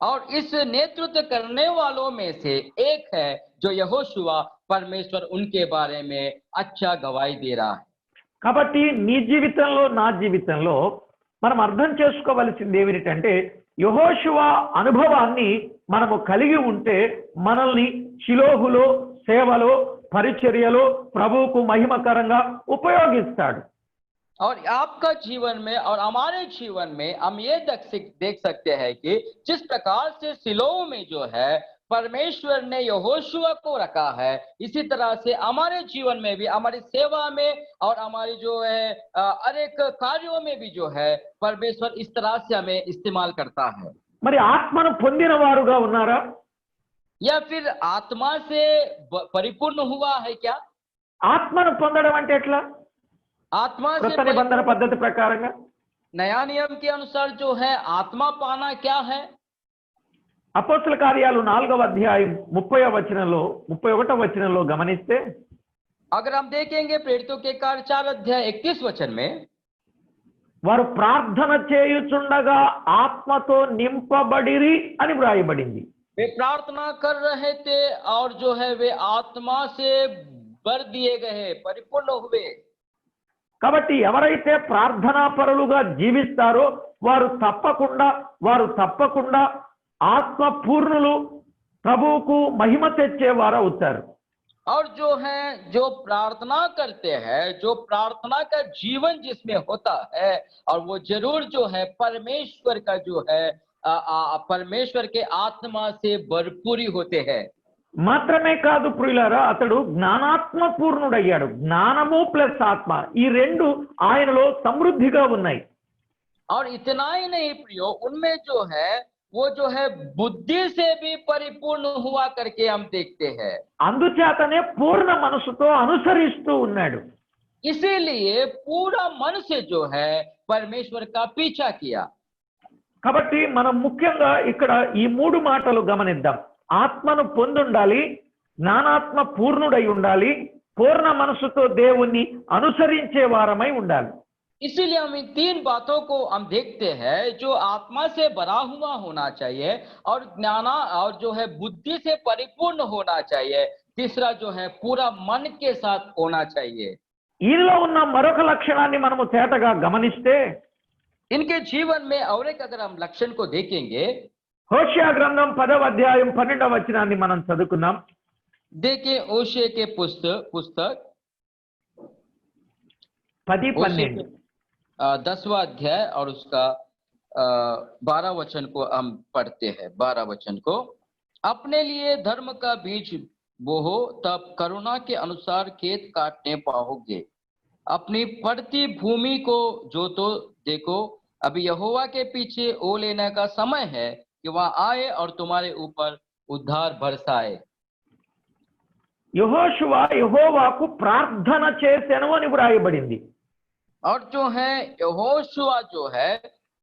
और इस नेतृत्व करने वालों में से एक है जो यहोशुआ परमेश्वर उनके बारे में अच्छा गवाही दे रहा है. కాబట్టి నీ జీవితంలో నా జీవితంలో మనం అర్థం చేసుకోవలసింది ఏమిటంటే యెహోషువ అనుభవాన్ని మనము కలిగి ఉంటే మనల్ని షిలోహులో సేవలో పరిచర్యలో ప్రభువుకు మహిమకరంగా ఉపయోగిస్తాడు. और आपका जीवन में और हमारे जीवन में हम ये देख सकते हैं कि जिस प्रकार से सिलोह में जो है परमेश्वर ने यहोशुआ को रखा है, इसी तरह से हमारे जीवन में भी हमारी सेवा में और हमारी जो है हर एक कार्यों में भी जो है परमेश्वर इस तरह से हमें इस्तेमाल करता है. మరి ఆత్మను పొందిన వారుగా ఉన్నారా? या फिर आत्मा से परिपूर्ण हुआ है क्या? ఆత్మను పొందడం అంటే ఎట్లా? आत्मा से కొత్త నిబంధన పద్ధతి ప్రకారంగా नया नियम के अनुसार जो है आत्मा पाना क्या है? అపోస్తల కార్యాలు 4వ అధ్యాయం 30వ వచనంలో 31వ వచనంలో గమనిస్తే अगर हम देखेंगे प्रेरितों के कार्य 4 अध्याय 31 वचन में వారు ప్రార్థన చేయుచుండగా ఆత్మతో నింపబడిరి అని వ్రాయబడింది. वे प्रार्थना कर रहे थे और जो है वे आत्मा से भर दिए गए, परिपूर्ण हुए. కాబట్టి ఎవరైతే ప్రార్థనా పరులుగా జీవిస్తారో వారు తప్పకుండా ఆత్మ పూర్ణులు ప్రభువుకు మహిమ తెచ్చేవారు అవుతారు. और जो है जो प्रार्थना करते हैं, जो प्रार्थना का जीवन जिसमें होता है, और वो जरूर जो है परमेश्वर का जो है परमेश्वर के आत्मा से भरपूरी होते हैं। మాత్రమే కాదు ప్రియులారా, అతడు జ్ఞానాత్మ పూర్ణుడయ్యాడు. జ్ఞానము ప్లస్ ఆత్మ ఈ రెండు ఆయనలో సమృద్ధిగా ఉన్నాయి. और इतना ही नहीं प्रियो, उनमें जो है वो जो है बुद्धि से भी परिपूर्ण हुआ करके हम देखते हैं। అందుచేతనే పూర్ణ మనసుతో అనుసరిస్తూ ఉన్నాడు. इसीलिए पूरा मन से जो है परमेश्वर का पीछा किया। కాబట్టి మనం ముఖ్యంగా ఇక్కడ ఈ మూడు మాటలు గమనిద్దాం. ఆత్మను పొందుండాలి, జ్ఞానాత్మ పూర్ణుడై ఉండాలి, పూర్ణ మనసుతో దేవుణ్ణి అనుసరించే వారమై ఉండాలి. इसीलिए हम इन तीन बातों को हम देखते हैं, जो आत्मा से भरा हुआ होना चाहिए, और ज्ञाना और जो है बुद्धि से परिपूर्ण होना चाहिए, तीसरा जो है पूरा मन के साथ होना चाहिए। ఈయనలో ఉన్న మరొక లక్షణాన్ని మనము తేటగా గమనిస్తే इनके जीवन में और एक अगर हम लक्षण को देखेंगे, హోషేయ గ్రంథం 10వ అధ్యాయం 12వ వచనాన్ని మనం చదువుకున్నాం. देखिए ओशे के पुस्तक 10-12 10वां अध्याय और उसका 12 वचन को हम पढ़ते हैं। 12 वचन को, अपने लिए धर्म का बीज बोहो, तब करुणा के अनुसार खेत काटने पाओगे। अपनी पड़ती भूमि को जोतो, देखो अभी यहोवा के पीछे ओ लेने का समय है कि वह आए और तुम्हारे ऊपर उद्धार बरसाए। యెహోషువ యెహోవాకు ప్రార్థన చేసెను అని వ్రాయబడింది. और जो है यहोशुआ जो है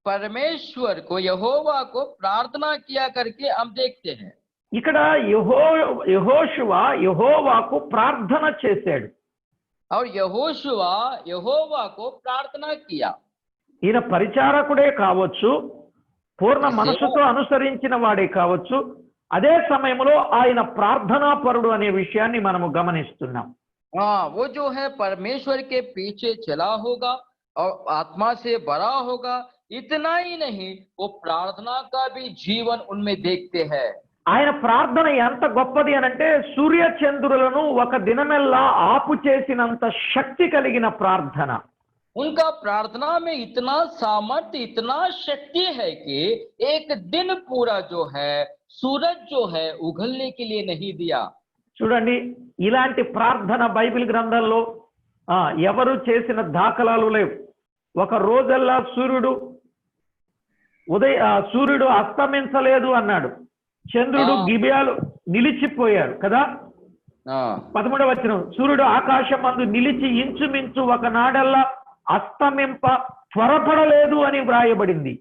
परमेश्वर को, यहोवा को प्रार्थना किया करके हम देखते हैं। ఇక్కడ యెహోషువ యెహోవాకు ప్రార్థన చేశాడు. और यहोशुआ यहोवा को प्रार्थना किया। ఈయన పరిచారకుడే కావచ్చు, పూర్ణ మనసుతో అనుసరించిన వాడే కావచ్చు, అదే సమయంలో ఆయన ప్రార్థనా పరుడు అనే విషయాన్ని మనము గమనిస్తున్నాం. हाँ, वो जो है परमेश्वर के पीछे चला होगा और आत्मा से भरा होगा। इतना ही नहीं, वो प्रार्थना का भी जीवन उनमें देखते हैं। ఆయన ప్రార్థన ఎంత గొప్పది అనంటే సూర్య చంద్రులను ఒక దినమెల్లా ఆపు చేసినంత శక్తి కలిగిన ప్రార్థన. उनका प्रार्थना में इतना सामर्थ्य, इतना शक्ति है कि एक दिन पूरा जो है सूरज जो है उगलने के लिए नहीं दिया। చూడండి, ఇలాంటి ప్రార్థన బైబిల్ గ్రంథంలో ఎవరు చేసిన దాఖలాలు లేవు. ఒక రోజల్లా సూర్యుడు అస్తమించలేదు అన్నాడు, చంద్రుడు గిబియాలు నిలిచిపోయారు కదా. 13వ వచనం, సూర్యుడు ఆకాశం మందు నిలిచి ఇంచుమించు ఒకనాడల్లా అస్తమింప త్వరపడలేదు అని వ్రాయబడింది.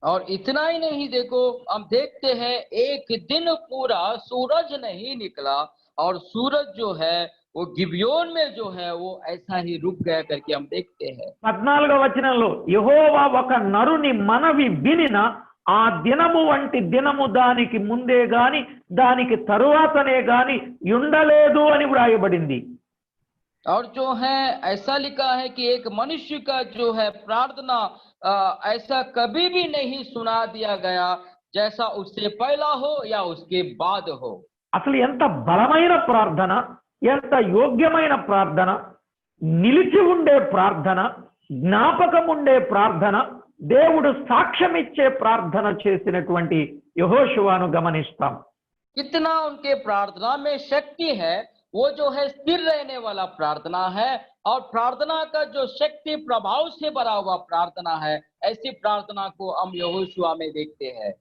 और इतना ही नहीं, देखो हम देखते हैं एक दिन पूरा सूरज नहीं निकला, और सूरज जो है वो गिबियोन में जो है वो ऐसा ही रुक गया करके हम देखते हैं। 14వ వచనంలో, యెహోవా ఒక నరుని మనవి వినిన ఆ దినము వంటి దినము దానికి ముందే గాని దానికి తరువాతనే గాని ఉండలేదు అని వ్రాయబడింది. और जो है ऐसा लिखा है कि एक मनुष्य का जो है प्रार्थना ऐसा कभी भी नहीं सुना दिया गया, जैसा उससे पहला हो या उसके बाद हो। అసలు ఎంత బలమైన ప్రార్థన, ఎంత యోగ్యమైన ప్రార్థన, నిలిచి ఉండే ప్రార్థన, జ్ఞాపకం ఉండే ప్రార్థన, దేవుడు సాక్ష్యం ఇచ్చే ప్రార్థన చేసినటువంటి యెహోషువను గమనిస్తాం. कितना उनके प्रार्थना में शक्ति है, वो जो है स्थिर रहने वाला प्रार्थना है, और प्रार्थना का जो शक्ति प्रभाव से भरा हुआ प्रार्थना है, ऐसी प्रार्थना को हम यहोशुआ में देखते हैं।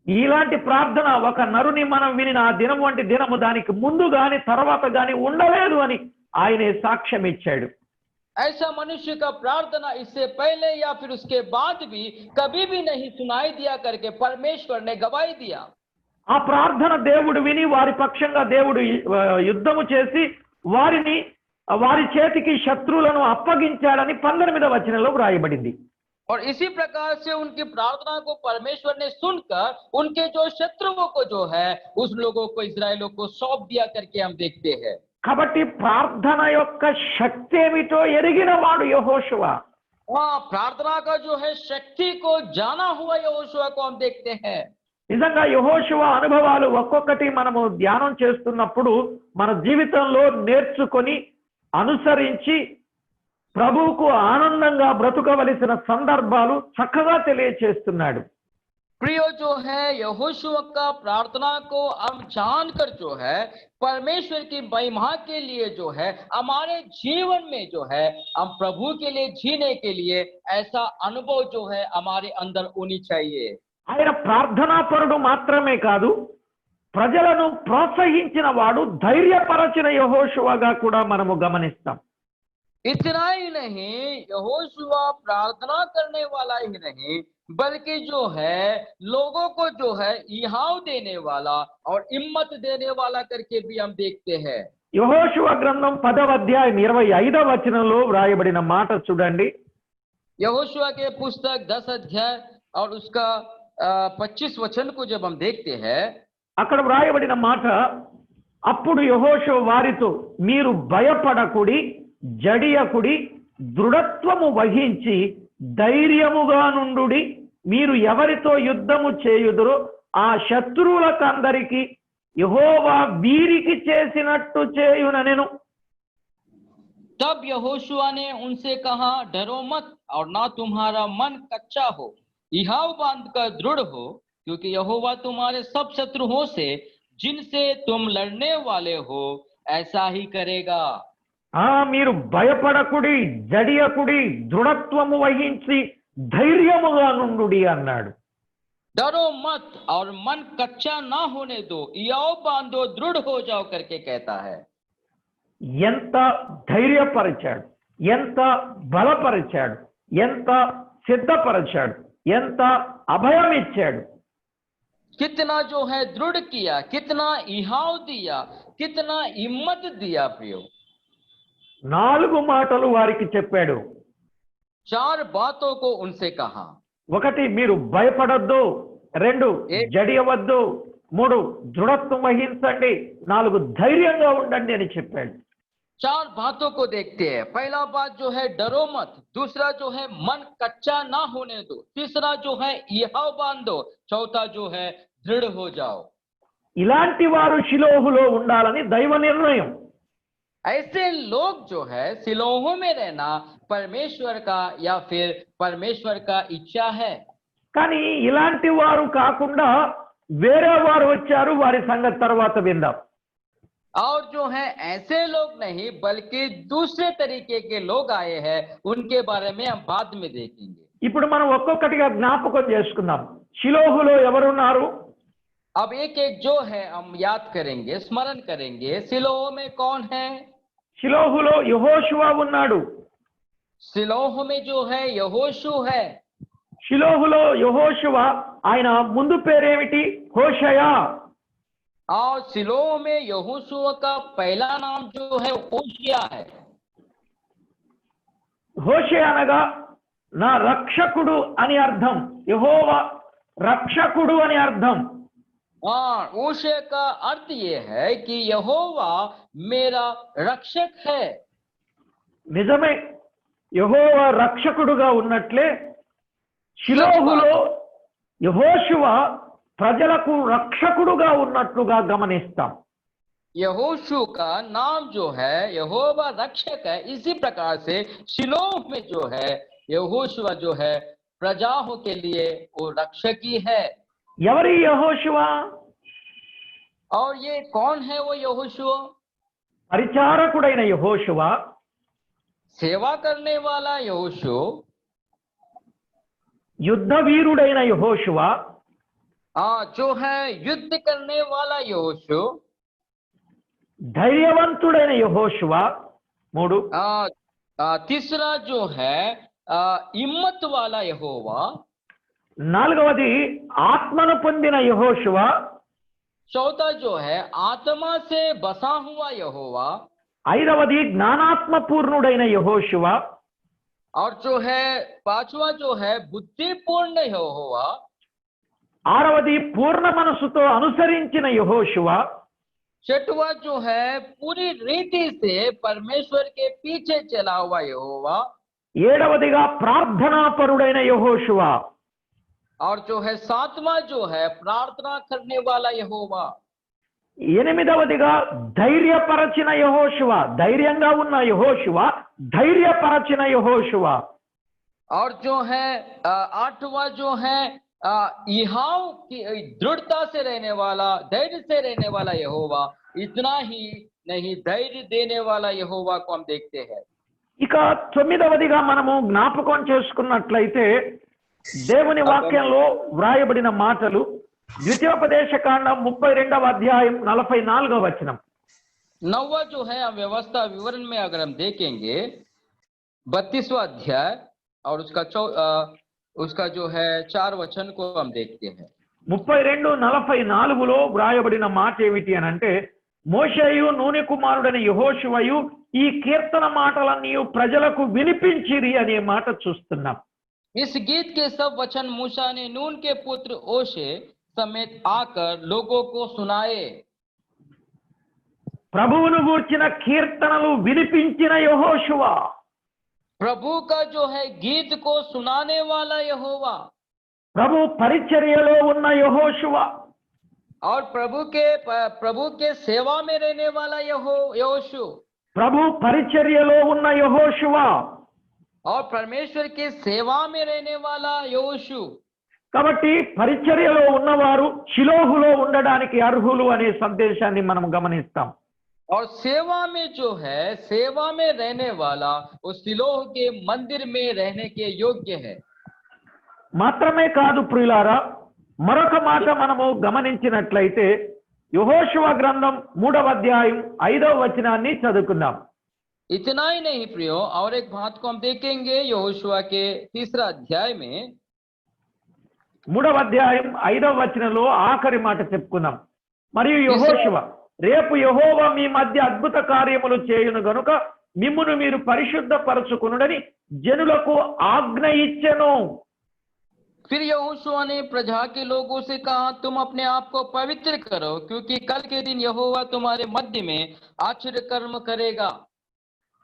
ఇలాంటి ప్రార్థన ఒక నరుని మనం వినిన ఆ దినం వంటి దినము దానికి ముందు గాని తర్వాత గాని ఉండలేదు అని ఆయనే సాక్ష్యం ఇచ్చాడు. ऐसा मनुष्य का प्रार्थना इससे पहले या फिर उसके बाद भी कभी भी नहीं सुनाई दिया करके परमेश्वर ने गवाही दिया। ఆ ప్రార్థన దేవుడు విని వారి పక్షంగా దేవుడు యుద్ధము చేసి వారి చేతికి శత్రువులను అప్పగించాడని 19వ వచనంలో వ్రాయబడింది. और इसी प्रकार से उनकी प्रार्थना को परमेश्वर ने सुनकर उनके जो शत्रुओं को जो है उस लोगों को, इस्राएलियों को सौंप दिया करके हम देखते हैं। కాబట్టి ప్రార్థన యొక్క శక్తి ఏమిటో ఎరిగిన వాడు యెహోషువ. प्रार्थना का जो है शक्ति को जाना हुआ यहोशुआ को हम देखते हैं। నిజంగా యెహోషువ అనుభవాలు ఒక్కొక్కటి మనము ధ్యానం చేస్తున్నప్పుడు మన జీవితంలో నేర్చుకొని అనుసరించి ప్రభువుకు ఆనందంగా బ్రతుకవలసిన సందర్భాలు చక్కగా తెలియచేస్తున్నాడు. प्रियो जो है यहोशुआ का प्रार्थना को हम जानकर जो है परमेश्वर की महिमा के लिए जो है हमारे जीवन में जो है हम प्रभु के लिए जीने के लिए ऐसा अनुभव जो है हमारे अंदर होनी चाहिए। ఆయన ప్రార్థనాపరుడు మాత్రమే కాదు, ప్రజలను ప్రోత్సహించిన వాడు, ధైర్యపరచిన యెహోషువగా కూడా మనము గమనిస్తాం. इतना ही नहीं, यहोशुआ प्रार्थना करने वाला ही नहीं बल्कि जो है लोगों को जो है इहाव देने वाला और हिम्मत देने वाला करके भी हम देखते हैं। యెహోషువ గ్రంథం 10వ అధ్యాయం 25వ వచనంలో వ్రాయబడిన మాట చూడండి. यहोशुआ के पुस्तक 10 अध्याय और उसका 25 वचन को जब हम देखते हैं, అక్కడ వ్రాయబడిన మాట, అప్పుడు యెహోషువ వారితో, మీరు భయపడకుడి, జడియకుడి, దృఢత్వము వహించి ధైర్యముగా నుండుడి, మీరు ఎవరితో యుద్ధము చేయుదురో ఆ శత్రువులకందరికి యెహోవా వీరికి చేసినట్టు చేయుననెను. तब यहोशुआ ने उनसे कहा, डरो मत और ना तुम्हारा मन कच्चा हो, इहाव बांधकर दृढ़ हो, क्योंकि यहोवा तुम्हारे सब शत्रुओं से जिनसे तुम लड़ने वाले हो ऐसा ही करेगा। మీరు భయపడకుడి, జడియకుడి, దృఢత్వము వహించి ధైర్యముగా నుండుడి అన్నాడు. डरो मत और मन कच्चा ना होने दो, इहाव बांधो, दृढ़ हो जाओ करके कहता है। ఎంత ధైర్యపరిచాడు, ఎంత బలపరిచాడు, ఎంత సిద్ధపరిచాడు, ఎంత అభయం ఇచ్చాడు. कितना जो है दृढ़ किया, कितना इहाव दिया, कितना हिम्मत दिया। प्रियो, 4 మాటలు వారికి చెప్పాడు. 4 बातों को उनसे कहा। 1 మీరు భయపడొద్దు, 2 జడియవద్దు, 3 దృఢత్వం వహించండి, 4 ధైర్యంగా ఉండండి అని చెప్పాడు. 4 बातों को देखते हैं। पहला बात जो है डरो मत, दूसरा जो है मन कच्चा ना होने दो, तीसरा जो है इहाव बांधो, चौथा जो है दृढ़ हो जाओ। ఇలాంటి వారు షిలోహులో ఉండాలని దైవ నిర్ణయం. ऐसे लोग जो है सिलोह में रहना परमेश्वर का या फिर परमेश्वर का इच्छा है। కానీ ఇలాంటి వారు కాకుండా వేరే వారు వచ్చారు, వారి సంగతి తర్వాత విందాం. और जो है ऐसे लोग नहीं बल्कि दूसरे तरीके के लोग आए हैं, उनके बारे में हम बाद में देखेंगे। ఇప్పుడు మనం ఒక్కొక్కటిగా జ్ఞాపకం చేసుకుందాం. షిలోహులో ఎవరున్నారు? अब एक एक जो है हम याद करेंगे, स्मरण करेंगे। सिलोह में कौन है? షిలోహులో యెహోషువ ఉన్నాడు. सिलोह में जो है यहोशू है। షిలోహులో యెహోషువ, ఆయన ముందు పేరేమిటి? హోషయ. और सिलोह में यहोशू का पहला नाम जो है होशिया है। హోషయ అనగా నా రక్షకుడు అని అర్థం. యెహోవా రక్షకుడు అని అర్థం. हाँ, होशिया का अर्थ ये है कि यहोवा मेरा रक्षक है। నిజమే, యెహోవా రక్షకుడుగా ఉన్నట్లే షిలోహులో యెహోషువ ప్రజలకు రక్షకుడుగా ఉన్నట్లుగా గమనిస్తాం. यहोशू का नाम जो है यहोवा रक्षक है। इसी प्रकार से शिलोह में जो है यहोशू जो है प्रजाओं के लिए वो रक्षक ही है। ఎవరి యెహోషువ? और ये कौन है वो यहोशू? పరిచారకుడైన యెహోషువ, सेवा करने वाला यहोशू, యుద్ధ వీరుడైన యెహోషువ, जो है युद्ध करने वाला यहोशू, ధైర్యవంతుడైన యెహోషువ. 3 तीसरा जो है हिम्मत वाला यहोवा, 4వది ఆత్మను పొందిన యెహోషువ, चौथा जो है आत्मा से बसा हुआ यहोवा, 5వది జ్ఞానాత్మ పూర్ణుడైన యెహోషువ, और जो है 5वां जो है बुद्धिपूर्ण यहोवा, 6వది పూర్ణ మనసుతో అనుసరించిన యెహోషువ, 6वां जो है पूरी रीति से परमेश्वर के पीछे चला हुआ यहोवा, 7వదిగా ప్రార్థనాపరుడైన యెహోషువ, और जो है सातवां जो है प्रार्थना करने वाला यहोवा। ఎనిమిదవదిగా ధైర్యపరచిన యెహోషువ, ధైర్యంగా ఉన్న యెహోషువ, ధైర్యపరచిన యెహోషువ. और जो है आठवां जो है इहाव की दृढ़ता से रहने वाला, धैर्य से रहने वाला यहोवा। इतना ही नहीं, धैर्य देने वाला यहोवा को हम देखते हैं। ఇక తొమ్మిదవదిగా మనము జ్ఞాపకం చేసుకున్నట్లయితే దేవుని వాక్యంలో వ్రాయబడిన మాటలు ద్వితీయోపదేశకాండం 32వ అధ్యాయం 44వ వచనం. नौवा जो है हम व्यवस्था विवरण में अगर हम देखेंगे 32वां अध्याय और उसका जो है 4 वचन को हम देखते हैं। 32:44లో వ్రాయబడిన మాట ఏమిటి అని అంటే, మోషేయు నూనె కుమారుడైన యెహోషువయు ఈ కీర్తన మాటలన్నీ ప్రజలకు వినిపించిరి అనే మాట చూస్తున్నాం. इस गीत के सब वचन मूसा ने नून के पुत्र ओशे समेत आकर लोगों को सुनाए। ప్రభువును గూర్చిన కీర్తనలు వినిపించిన యెహోషువ, प्रभु का जो है गीत को सुनाने वाला यहोवा, ప్రభు పరిచర్యలో ఉన్న యెహోషువ, और प्रभु के सेवा में रहने वाला यहोशू, ప్రభు పరిచర్యలో ఉన్న యెహోషువ, और परमेश्वर के सेवा में रहने वाला यहोशू। కాబట్టి పరిచర్యలో ఉన్నవారు షిలోహులో ఉండడానికి అర్హులు అనే సందేశాన్ని మనం గమనిస్తాం. और सेवा में जो है, सेवा में रहने वाला उस सिलोह के मंदिर में रहने के योग्य है। మాత్రమే కాదు ప్రియులారా, మరొక మాట మనము గమనించినట్లయితే యెహోషువ గ్రంథం 3వ అధ్యాయం 5వ వచనాన్ని చదువుకుందాం. इतना ही नहीं प्रियो, और एक बात को हम देखेंगे यहोशुआ के 3रा अध्याय में 3వ అధ్యాయం 5వ వచనంలో ఆఖరి మాట చెప్పుకుందాం. మరియు యెహోషువ, రేపు యెహోవా మీ మధ్య అద్భుత కార్యములు చేయును గనుక మిమ్మును మీరు పరిశుద్ధపరచుకొనుడని జనులకు ఆజ్ఞ ఇచ్చెను. फिर यहोशुआ ने प्रजा के लोगों से कहा, तुम अपने आप को पवित्र करो, क्योंकि कल के दिन यहोवा तुम्हारे मध्य में आश्चर्य कर्म करेगा।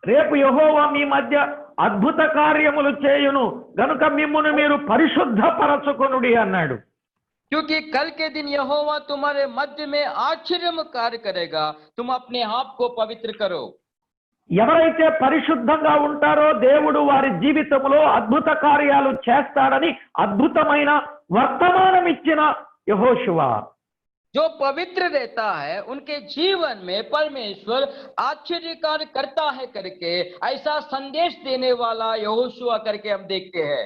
రేపు యెహోవా మీ మధ్య అద్భుత కార్యములు చేయును గనుక మిమ్మును మీరు పరిశుద్ధపరచుకొనుడి అన్నాడు. क्योंकि कल के दिन यहोवा तुम्हारे मध्य में आश्चर्य कार्य करेगा, तुम अपने आप को पवित्र करो। ఎవరైతే పరిశుద్ధంగా ఉంటారో దేవుడు వారి జీవితంలో అద్భుత కార్యాలు చేస్తాడని అద్భుతమైన వర్తమానం ఇచ్చిన యెహోషువ. जो पवित्र रहता है उनके जीवन में परमेश्वर आश्चर्य कार्य करता है करके ऐसा संदेश देने वाला यहोशुआ करके हम देखते हैं।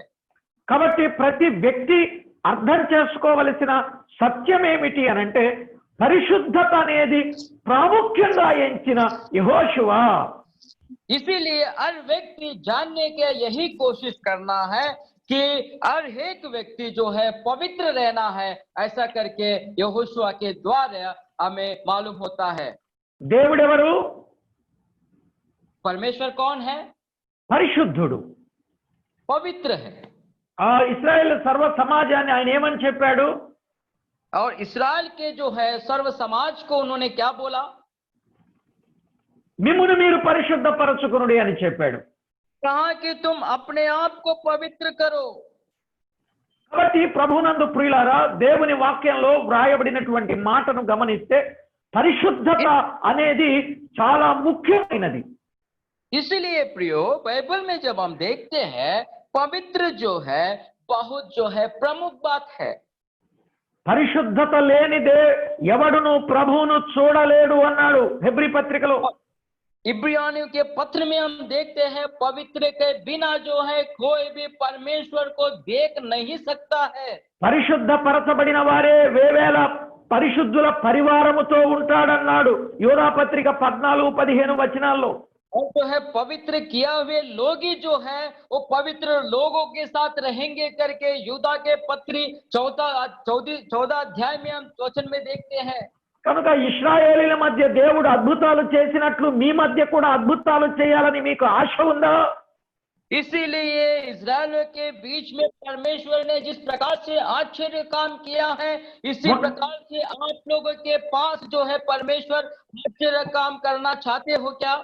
కాబట్టి ప్రతి వ్యక్తి అర్థం చేసుకోవలసిన సత్యం ఏమిటి అనంటే, పరిశుద్ధత అనేది ప్రాముఖ్యంగా ఎంచిన యెహోషువ. इसीलिए हर व्यक्ति जानने के यही कोशिश करना है कि हर एक व्यक्ति जो है पवित्र रहना है, ऐसा करके यहोशुआ के द्वारा हमें मालूम होता है। దేవుడెవరు? परमेश्वर कौन है? పరిశుద్ధుడు. पवित्र है। ఇశ్రాయేల్ సర్వ సమాజాన్ని ఆయన ఏమని చెప్పాడు? और इस्राएल के जो है सर्व समाज को उन्होंने क्या बोला? మిమ్మును మీరు పరిశుద్ధపరచుకొనుడి అని చెప్పాడు. कहा कि तुम अपने आप को पवित्र करो। కాబట్టి ప్రభునందు ప్రియులారా, దేవుని వాక్యంలో వ్రాయబడినటువంటి మాటను గమనిస్తే పరిశుద్ధత అనేది చాలా ముఖ్యమైనది. इसलिए प्रियो, बाइबल में जब हम देखते हैं पवित्र जो है बहुत जो है प्रमुख बात है। పరిశుద్ధత లేనిదే ఎవడును ప్రభువును చూడలేడు అన్నాడు హెబ్రీ పత్రికలో. इब्रियानियों के पत्र में हम देखते हैं पवित्र के बिना जो है कोई भी परमेश्वर को देख नहीं सकता है। పరిశుద్ధపరచబడిన వారే వేవేల పరిశుద్ధుల పరివారముతో ఉంటాడన్నాడు యోనా పత్రిక 14-15 వచనాల్లో. और जो है पवित्र किया हुए लोग ही जो है वो पवित्र लोगों के साथ रहेंगे करके यूदा के पत्री 14 अध्याय में हम वचन में देखते हैं। కనుక ఇశ్రాయేలీల మధ్య దేవుడు అద్భుతాలు చేసినట్లు మీ మధ్య కూడా అద్భుతాలు చేయాలని మీకు ఆశ ఉందా? इसीलिए इस्राएल के बीच में परमेश्वर ने जिस प्रकार से आश्चर्य काम किया है, इसी प्रकार से आप लोगों के पास जो है परमेश्वर आश्चर्य काम करना चाहते हो क्या?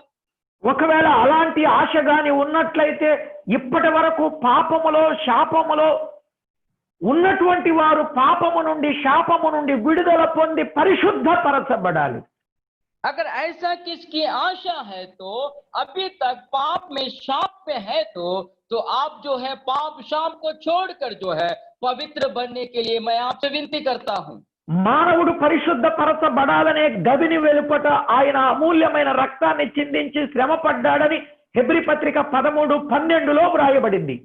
ఒకవేళ అలాంటి ఆశ గాని ఉన్నట్లయితే ఇప్పటి వరకు పాపములో శాపములో ఉన్నటువంటి వారు పాపము నుండి శాపము నుండి విడుదల పొంది పరిశుద్ధపరచబడాలి. अगर ऐसा किसकी आशा है तो अभी तक पाप में शाप में है तो आप जो है पाप शाप को छोड़कर जो है पवित्र बनने के लिए मैं आपसे विनती करता हूं. మానవుడు పరిశుద్ధపరచబడాలనే గదిని వెలుపట ఆయన అమూల్యమైన రక్తాన్ని చిందించి శ్రమ పడ్డాడని హెబ్రీ పత్రిక 13:12లో వ్రాయబడింది.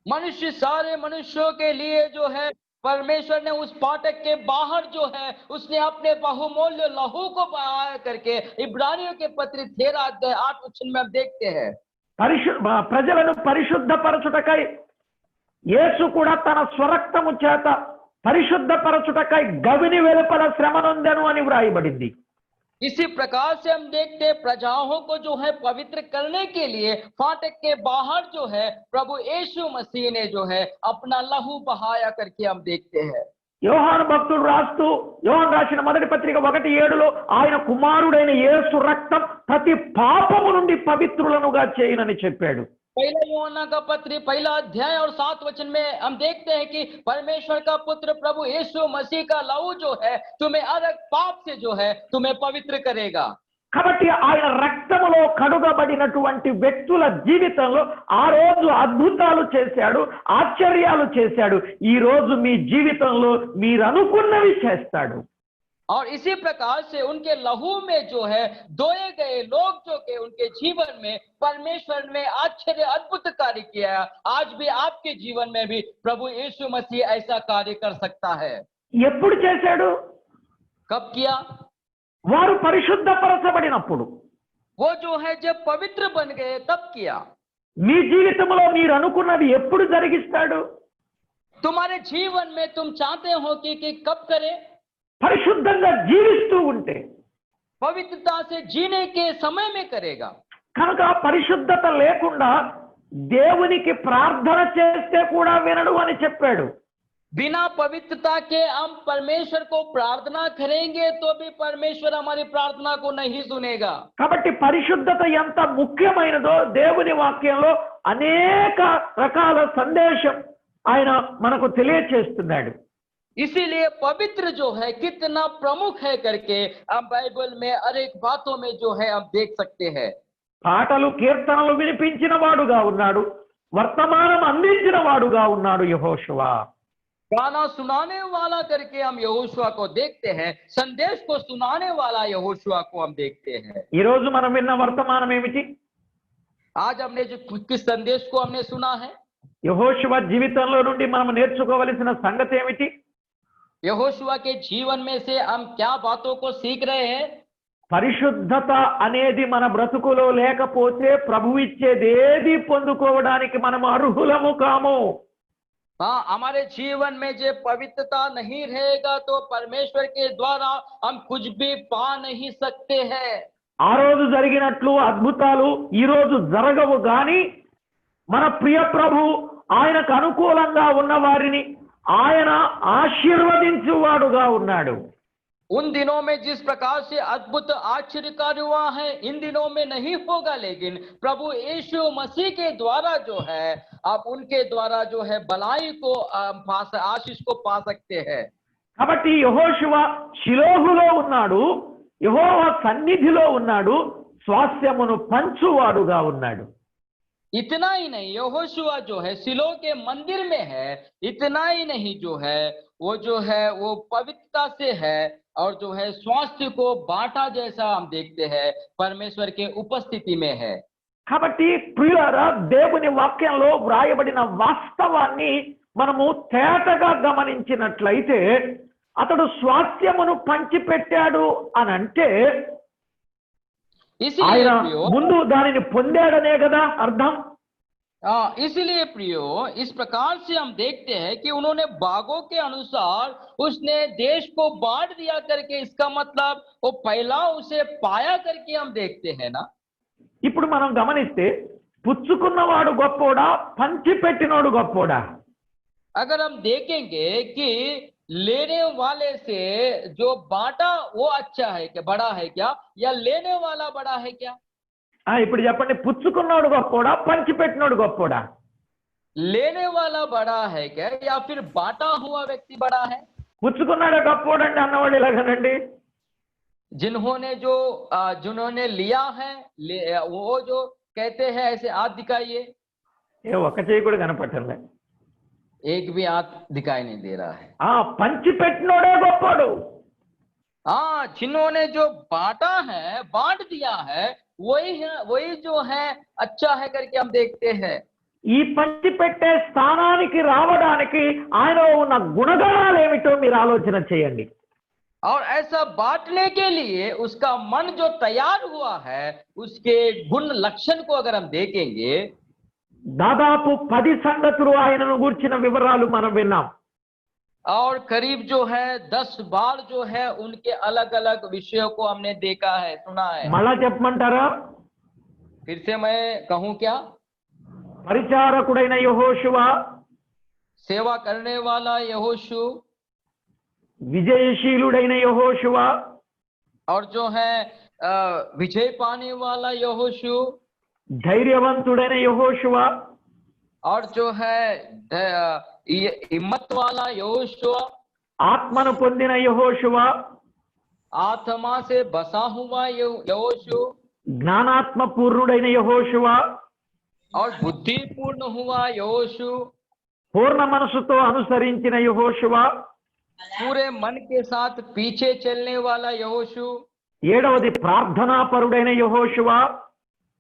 मनुष्य सारे मनुष्यों के लिए जो है परमेश्वर ने उस फाटक के बाहर जो है उसने अपने बहुमूल्य लहू को बहाया करके इब्रानियों के पत्र 13:8 में हम देखते हैं. ప్రజలను పరిశుద్ధపరచుటకై యేసు కూడా తన స్వరక్తము చేత పరిశుద్ధపరచుటకై గవిని వెలుపల శ్రమ నొందెను అని వ్రాయబడింది. इसी प्रकार से हम देखते हैं प्रजाओं को जो है पवित्र करने के लिए फाटक के बाहर जो है प्रभु यीशु मसीह ने जो है अपना लहू बहाया करके हम देखते हैं. యోహాను భక్తుడు రాస్తూ యోహాను రాసిన మొదటి పత్రిక 1:7లో ఆయన కుమారుడైన యేసు రక్తం ప్రతి పాపము నుండి పవిత్రులనుగా చేయునని చెప్పాడు. पहला यूहन्ना का पत्र 1 अध्याय और 7 वचन में हम देखते हैं कि परमेश्वर का पुत्र प्रभु यीशु मसीह का लहू जो है तुम्हें हर एक पाप से जो है तुम्हें पवित्र करेगा. కాబట్టి ఆయన రక్తములో కడుగబడినటువంటి వ్యక్తుల జీవితంలో ఆ రోజు అద్భుతాలు చేశాడు, ఆశ్చర్యాలు చేశాడు. ఈ రోజు మీ జీవితంలో మీరు అనుకున్నవి చేస్తాడు. और इसी प्रकार से उनके लहू में जो है धोए गए लोग जो के उनके जीवन में परमेश्वर ने आश्चर्य अद्भुत कार्य किया. आज भी आपके जीवन में भी प्रभु यीशु मसीह ऐसा कार्य कर सकता है. ఎప్పుడు చేశాడు? कब किया? వారు పరిశుద్ధపరచబడినప్పుడు. वो जो है जब पवित्र बन गए तब किया. మీ జీవితంలో మీరు అనుకున్నది ఎప్పుడు జరిగిస్తాడు? तुम्हारे जीवन में तुम चाहते हो कि कब करे? పరిశుద్ధంగా జీవిస్తూ ఉంటే, पवित्रता से जीने के समय में करेगा. కనుక పరిశుద్ధత లేకుండా దేవునికి ప్రార్థన చేస్తే కూడా వినడు అని చెప్పాడు. बिना पवित्रता के हम परमेश्वर को प्रार्थना करेंगे तो भी परमेश्वर हमारी प्रार्थना को नहीं सुनेगा. కాబట్టి పరిశుద్ధత ఎంత ముఖ్యమైనదో దేవుని వాక్యంలో అనేక రకాల సందేశం ఆయన మనకు తెలియచేస్తున్నాడు. इसीलिए पवित्र जो है कितना प्रमुख है करके हम बाइबल में हर एक बातों में जो है हम देख सकते हैं. పాటలు కీర్తనలు వినిపించిన వాడుగా ఉన్నాడు, వర్తమానం అందించిన వాడుగా ఉన్నాడు యెహోషువ. गाना सुनाने वाला करके हम यहोशुआ को देखते हैं, संदेश को सुनाने वाला यहोशुआ को हम देखते हैं. ఈ రోజు మనం విన్న వర్తమానం ఏమిటి? आज हमने जो किस संदेश को हमने सुना है? యెహోషువ జీవితంలో నుండి మనం నేర్చుకోవలసిన సంగతి ఏమిటి? यहोशुआ के जीवन में से हम क्या बातों को सीख रहे हैं? పరిశుద్ధత అనేది మన బ్రతుకులో లేకపోతే ప్రభు ఇచ్చేది ఏది పొందుకోవడానికి మనం అర్హులము కాము. हाँ, हमारे जीवन में जो पवित्रता नहीं रहेगा तो परमेश्वर के द्वारा हम कुछ भी पा नहीं सकते हैं. ఆ రోజు జరిగినట్లు అద్భుతాలు ఈ రోజు జరగవు గాని మన ప్రియ ప్రభు ఆయనకు అనుకూలంగా ఉన్న వారిని ఆయన ఆశీర్వదించువాడుగా ఉన్నాడు. उन दिनों में जिस प्रकार से अद्भुत आश्चर्यकारी हुआ है इन दिनों में नहीं होगा, लेकिन प्रभु यीशु मसीह के द्वारा जो है आप उनके द्वारा जो है भलाई को आशीष को पा सकते हैं. కాబట్టి యెహోషువ షిలోహులో ఉన్నాడు, యెహోవా సన్నిధిలో ఉన్నాడు, స్వాస్థ్యమును పంచువాడుగా ఉన్నాడు. इतना ही नहीं, यहोशुआ जो है सिलो के मंदिर में है. इतना ही नहीं जो है वो पवित्रता से है और जो है स्वास्थ्य को बांटा जैसा हम देखते हैं परमेश्वर के उपस्थिति में है. కాబట్టి ప్రియులారా దేవుని వాక్యంలో వ్రాయబడిన వాస్తవాన్ని మనము తేటగా గమనించినట్లయితే అతడు స్వాస్థ్యమును పంచిపెట్టాడు అని అంటే ఆయన ముందు దానిని పొందాడనే కదా అర్థం. इसलिए प्रियो इस प्रकार से हम देखते हैं कि उन्होंने बागों के अनुसार उसने देश को बांट दिया करके इसका मतलब वो पहला उसे पाया करके हम देखते हैं ना. ఇప్పుడు మనం గమనిస్తే పుచ్చుకున్నవాడు గొప్పోడా పంచిపెట్టినోడు గొప్పోడా? अगर हम देखेंगे कि लेने वाले से जो बांटा वो अच्छा है क्या, बड़ा है क्या, या लेने वाला बड़ा है क्या? ఇప్పుడు చెప్పండి, పుచ్చుకున్నోడు గొప్పోడా పంచిపెట్టినోడు గొప్పోడా? लेने वाला बड़ा है क्या या फिर बांटा हुआ व्यक्ति बड़ा है? పుచ్చుకున్నాడు గొప్పోడండి అన్నవాడు ఇలాగనండి. जिन्होंने लिया है वो जो कहते हैं ऐसे हाथ दिखाइए, ఒక చేయి కూడా కనపట్టలే. एक भी हाथ दिखाई नहीं दे रहा है. పంచి పెట్టినోడే గొప్పోడు. हाँ, जिन्होंने जो बांटा है, बांट दिया है, वही जो है अच्छा है करके हम देखते हैं. ఈ పంచి పెట్టే స్థానానికి రావడానికి ఆయనలో ఉన్న గుణగణాలు ఏమిటో మీరు ఆలోచన చేయండి. और ऐसा बांटने के लिए उसका मन जो तैयार हुआ है, उसके गुण लक्षण को अगर हम देखेंगे, దాదాపు 10 సంగతులు ఆయనను గూర్చిన వివరాలు మనం విన్నాం. और करीब जो है 10 बार जो है उनके अलग अलग विषयों को हमने देखा है, सुना है. మళ్ళా చెప్పమంటారా? फिर से मैं कहूं क्या? పరిచారకుడైన యెహోషువ, सेवा करने वाला यहोशू, విజయశీలుడైన యెహోషువ, और जो है विजय पाने वाला यहोशू, ధైర్యవంతుడైన యెహోషువ, और जो है हिम्मत वाला यहोशू, ఆత్మను పొందిన యెహోషువ, आत्मा से बसा हुआ यहोशू, జ్ఞానాత్మ పూర్ణుడైన యెహోషువ, और बुद्धिपूर्ण हुआ यहोशू, పూర్ణ మనసుతో అనుసరించిన యెహోషువ, पूरे मन के साथ पीछे चलने वाला यहोशू, ఏడవది ప్రార్థనాపరుడైన యెహోషువ,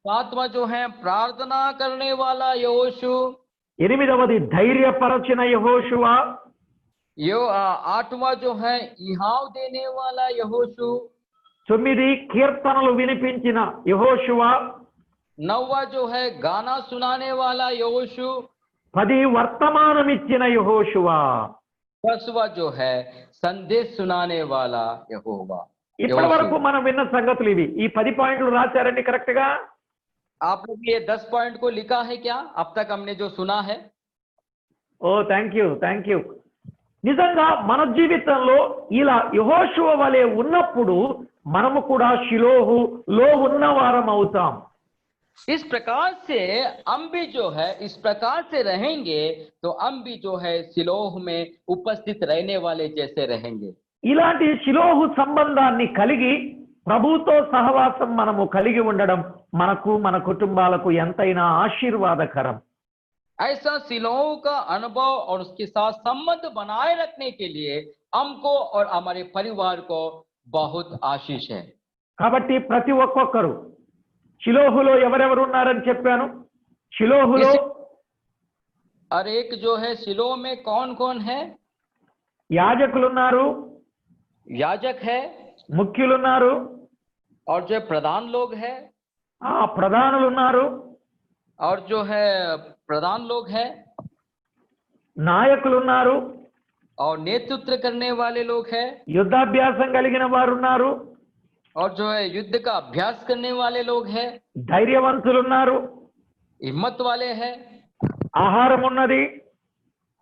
सातवां जो है प्रार्थना करने वाला यहोशू, ఎనిమిదవది ధైర్యపరచిన యెహోషువ, आठवां जो है इहाव देने वाला यहोशू, 9 కీర్తనలు వినిపించిన యెహోషువ, नौवां जो है गाना सुनाने वाला यहोशू, 10 వర్తమానమిచ్చిన యెహోషువ. 10वां जो है संदेश सुनाने वाला यहोवा. ఇప్పటి వరకు మనం విన్న సంగతులు ఇవి. ఈ 10 పాయింట్లు రాశారండి కరెక్ట్ గా? आप लोग ये 10 पॉइंट को लिखा है क्या अब तक हमने जो सुना है? ఓ థ్యాంక్ యూ. నిజంగా మన జీవితంలో ఇలా యెహోషువ వలె ఉన్నప్పుడు మనము కూడా షిలోహులో ఉన్నవారం అవుతాం. इस प्रकार से हम भी जो है इस प्रकार से रहेंगे तो हम भी जो है सिलोह में उपस्थित रहने वाले जैसे रहेंगे. ఇలాంటి షిలోహు సంబంధాన్ని కలిగి ప్రభుతో సహవాసం మనము కలిగి ఉండడం మనకు మన కుటుంబాలకు ఎంతైనా ఆశీర్వాదకరం. ऐसा सिलोह का अनुभव और उसके साथ संबंध बनाए रखने के लिए हमको और हमारे परिवार को बहुत आशीष है. కాబట్టి ప్రతి ఒక్కొక్కరు షిలోహులో ఎవరెవరు ఉన్నారని చెప్పాను. షిలోహులో और एक जो है सिलोह में कौन कौन है? యాజకులు ఉన్నారు, याजक है, ముఖ్యులు ఉన్నారు, और जो प्रधान लोग है, ప్రధానులు ఉన్నారు, और जो है प्रधान लोग है, నాయకులు ఉన్నారు, और नेतृत्व करने वाले लोग हैं, యుద్ధాభ్యాసం కలిగిన వారు ఉన్నారు, और जो है युद्ध का अभ्यास करने वाले लोग हैं, ధైర్యవంతులు ఉన్నారు, हिम्मत वाले हैं, ఆహారం ఉన్నది,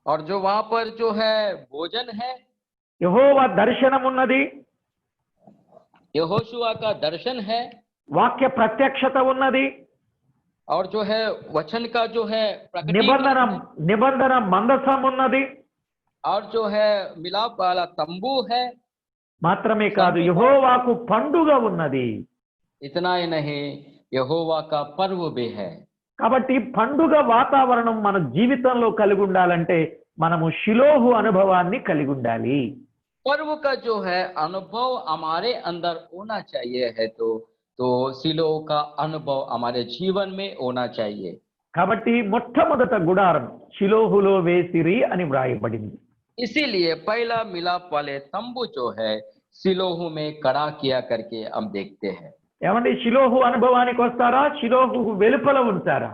और जो वहां पर जो है भोजन है, యెహోవా దర్శనం ఉన్నది, यहोशुआ का दर्शन है, వాక్య ప్రత్యక్షత ఉన్నది, और जो है वचन का जो है నిబంధన మందసం ఉన్నది, और जो है मिलाप वाला तंबू है. మాత్రమే కాదు యెహోవాకు పండుగ ఉన్నది. इतना ही नहीं, यहोवा का पर्व भी है. కాబట్టి పండుగ వాతావరణం మన జీవితంలో కలిగి ఉండాలంటే మనము షిలోహు అనుభవాన్ని కలిగి ఉండాలి. पर्व का जो है अनुभव हमारे अंदर होना चाहिए है तो सिलो का अनुभव हमारे जीवन में होना चाहिए. కాబట్టి మొట్టమొదట గుడారం షిలోహులో వేసిరి అని వ్రాయబడింది. इसीलिए पहला मिलाप वाले तंबू जो है सिलोहू में कड़ा किया करके हम देखते हैं. ఏమండి షిలోహు అనుభవానికి వస్తారా, షిలోహు వెలుపల ఉంటారా?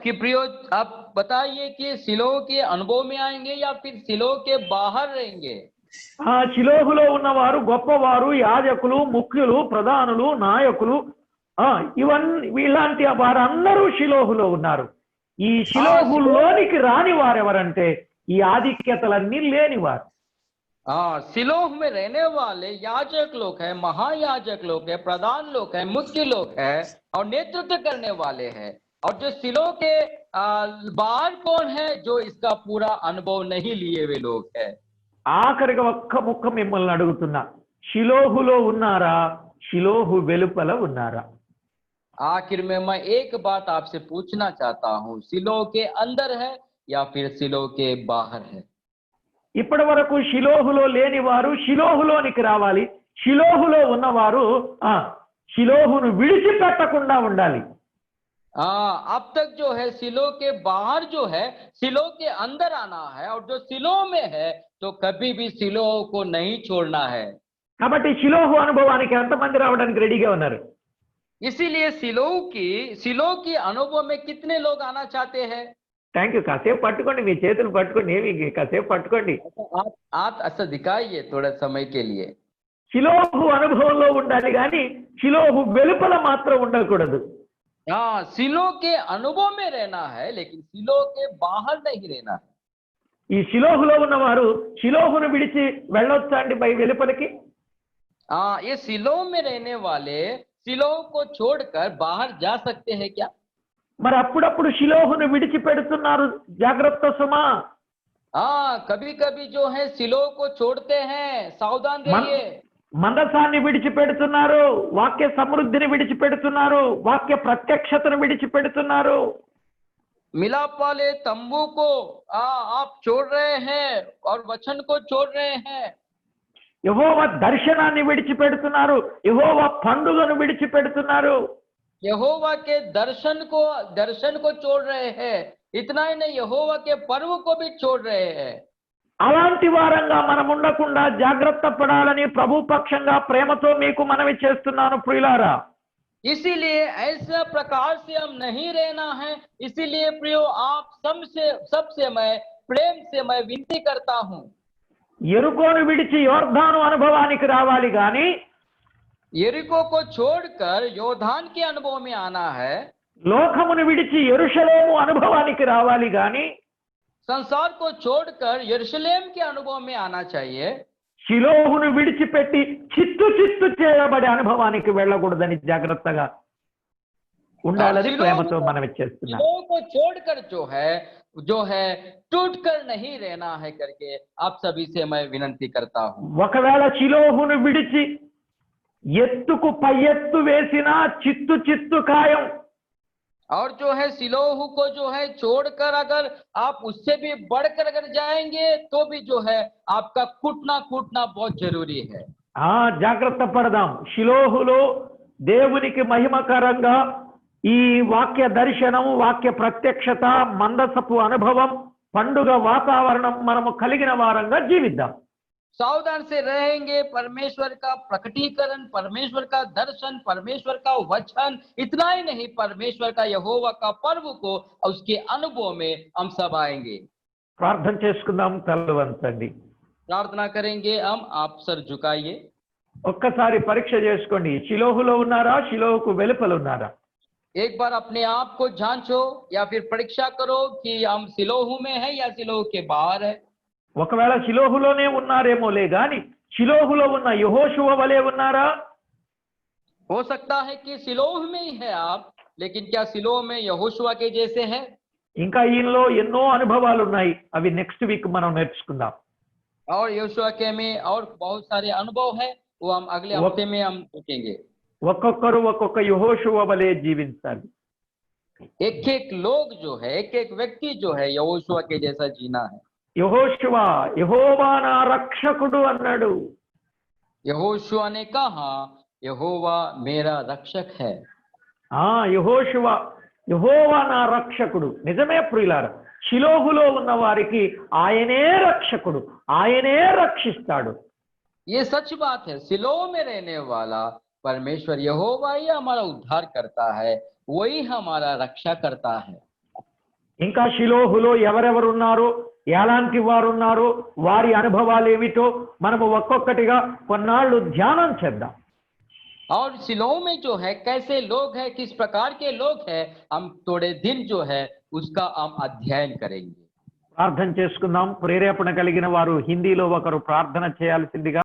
कि प्रियो आप बताइए कि सिलोह के अनुभव में आएंगे या फिर सिलोह के बाहर रहेंगे? షిలోహులో ఉన్నవారు గొప్పవారు, యాజకులు, ముఖ్యులు, ప్రధానులు, నాయకులు, ఇలాంటి వారందరూ షిలోహులో ఉన్నారు. ఈ షిలోహులోనికి రాని వారెవరంటే ఈ ఆధిక్యతలన్నీ లేనివారు. सिलोह में रहने वाले याजक लोग हैं, महायाजक लोग हैं, प्रधान लोग हैं, मुख्य लोग हैं और नेतृत्व करने वाले हैं. और जो सिलो के बाहर कौन है जो इसका पूरा अनुभव नहीं लिए हुए लोग हैं। ఆఖరిగా ఒక్క ముక్క మిమ్మల్ని అడుగుతున్నా, షిలోహులో ఉన్నారా, షిలోహు వెలుపల ఉన్నారా? आखिर में मैं एक बात आपसे पूछना चाहता हूँ, सिलो के अंदर है या फिर सिलो के बाहर है। ఇప్పటి వరకు షిలోహులో లేని వారు షిలోహులోనికి రావాలి, షిలోహులో ఉన్నవారు షిలోహును విడిచిపెట్టకుండా ఉండాలి. अब तक जो है सिलो के बाहर जो है सिलो के अंदर आना है, और जो सिलो में है तो कभी भी सिलो को नहीं छोड़ना है। కాబట్టి షిలోహు అనుభవానికి ఎంతమంది రావడానికి రెడీగా ఉన్నారు? इसीलिए सिलो की अनुभव में कितने लोग आना चाहते हैं। Thank you. కాసేపు పట్టుకోండి, మీ చేతులు పట్టుకోండి, ఏమి కాసేపు పట్టుకోండి. आप ऐसा दिखाइए थोड़ा समय के लिए। షిలోహు అనుభవంలో ఉండాలి కానీ షిలోహు వెలుపల మాత్రం ఉండకూడదు. सिलो के अनुभव में रहना है लेकिन सिलो के बाहर नहीं रहना है। ఈ షిలోహులో ఉన్నవారు షిలోహును విడిచి వెళ్ళొచ్చా అండి వెలుపలికి? ये सिलो में रहने वाले सिलो को छोड़कर बाहर जा सकते हैं क्या? మరి అప్పుడప్పుడు షిలోహును విడిచిపెడుతున్నారు, జాగ్రత్త సుమా. कभी कभी जो है सिलो को छोड़ते हैं, सावधान रहिए। మందసాన్ని విడిచిపెడుతున్నారు, వాక్య సమృద్ధిని విడిచిపెడుతున్నారు, వాక్య ప్రత్యక్షతను విడిచిపెడుతున్నారు. मिलाप वाले तंबू को आप छोड़ रहे हैं और वचन को छोड़ रहे हैं। యెహోవా దర్శనాన్ని విడిచిపెడుతున్నారు, యెహోవా పండుగను విడిచిపెడుతున్నారు. यहोवा के दर्शन को छोड़ रहे हैं। इतना ही नहीं, यहोवा के पर्व को भी छोड़ रहे हैं। అలాంటి వారంగా మనం ఉండకుండా జాగ్రత్త పడాలని ప్రభు పక్షంగా ప్రేమతో మీకు మనవి చేస్తున్నాను ప్రియులారా. इसीलिए ऐसा प्रकार से हम नहीं रहना है। इसीलिए प्रियो आप सबसे मैं प्रेम से मैं विनती करता हूँ, యెరికోను విడిచి యోర్దాను అనుభవానికి రావాలి గాని यरीको को छोड़कर योर्दान के अनुभव में आना है। లోకమును విడిచి యెరూషలేము అనుభవానికి రావాలి గాని संसार को छोड़कर यरूशलेम के अनुभव में आना चाहिए। షిలోహును విడిచిపెట్టి చిత్తు చేయబడే అనుభవానికి వెళ్ళకూడదని జాగ్రత్తగా ఉండాలని ప్రేమతో మనం చేస్తున్నాం. सिलो को छोड़कर जो है टूट कर नहीं रहना है करके आप सभी से मैं विनती करता हूँ। ఒకవేళ షిలోహును విడిచి ఎత్తుకు పై ఎత్తు వేసినా చిత్తు ఖాయం. और जो है सिलोहू को जो है छोड़कर अगर आप उससे भी बढ़कर अगर जाएंगे तो भी जो है आपका कूटना बहुत जरूरी है। జాగ్రత్త పడదాం. షిలోహులో దేవునికి మహిమకరంగా ఈ వాక్య దర్శనం, వాక్య ప్రత్యక్షత, మందసపు అనుభవం, పండుగ వాతావరణం మనము కలిగిన వారంగా జీవిద్దాం. सावधान से रहेंगे, परमेश्वर का प्रकटीकरण, परमेश्वर का दर्शन, परमेश्वर का वचन, इतना ही नहीं परमेश्वर का यहोवा का पर्व को उसके अनुभव में हम सब आएंगे। ప్రార్థన చేసుకుందాం, తలలు వంచండి. प्रार्थना करेंगे हम, आप सर झुकाइए। ఒక్కసారి పరీక్ష చేసుకోండి, షిలోహులో ఉన్నారా, షిలోహుకు వెలుపల ఉన్నారా? एक बार अपने आप को जांचो या फिर परीक्षा करो कि हम सिलोहू में है या सिलोहू के बाहर है। ఒకవేళ షిలోహులోనే ఉన్నారేమోలే గాని షిలోహులో ఉన్న యెహోషువ వలె ఉన్నారా? हो सकता है कि सिलोह में ही है आप, लेकिन क्या सिलोह में यहोशुआ के जैसे है? ఇంకా ఈయనలో ఎన్నో అనుభవాలు ఉన్నాయి, అవి నెక్స్ట్ వీక్ మనం నేర్చుకుందాం. और यहोशुआ के में और बहुत सारे अनुभव है, वो हम अगले हफ्ते में हम देखेंगे। ఒక్కొక్కరు ఒక్కొక్క యెహోషువ వలె జీవించాలి. एक लोग जो है, एक व्यक्ति जो है यहोशुआ के जैसा जीना है। యెహోషువ యెహోవా నా రక్షకుడు అన్నాడు. यहोशुआ ने कहा यहोवा मेरा रक्षक है। యెహోషువ యెహోవా నా రక్షకుడు. నిజమే ప్రియులారా, షిలోహులో ఉన్న వారికి ఆయనే రక్షకుడు, ఆయనే రక్షిస్తాడు. ये सच बात है, सिलो में रहने वाला परमेश्वर यहोवा ही हमारा उद्धार करता है, वही हमारा रक्षा करता है। ఇంకా షిలోహులో ఎవరెవరు ఉన్నారో, ఎలాంటి వారు ఉన్నారో, వారి అనుభవాలు ఏమిటో మనము ఒక్కొక్కటిగా కొన్నాళ్ళు ధ్యానం చేద్దాం. और सिलो में जो है कैसे लोग हैं, किस प्रकार के लोग हैं, हम थोड़े दिन जो है उसका हम अध्ययन करेंगे। ప్రార్థన చేసుకుందాం. ప్రేరేపణ కలిగిన వారు హిందీలో ఒకరు ప్రార్థన చేయాల్సిందిగా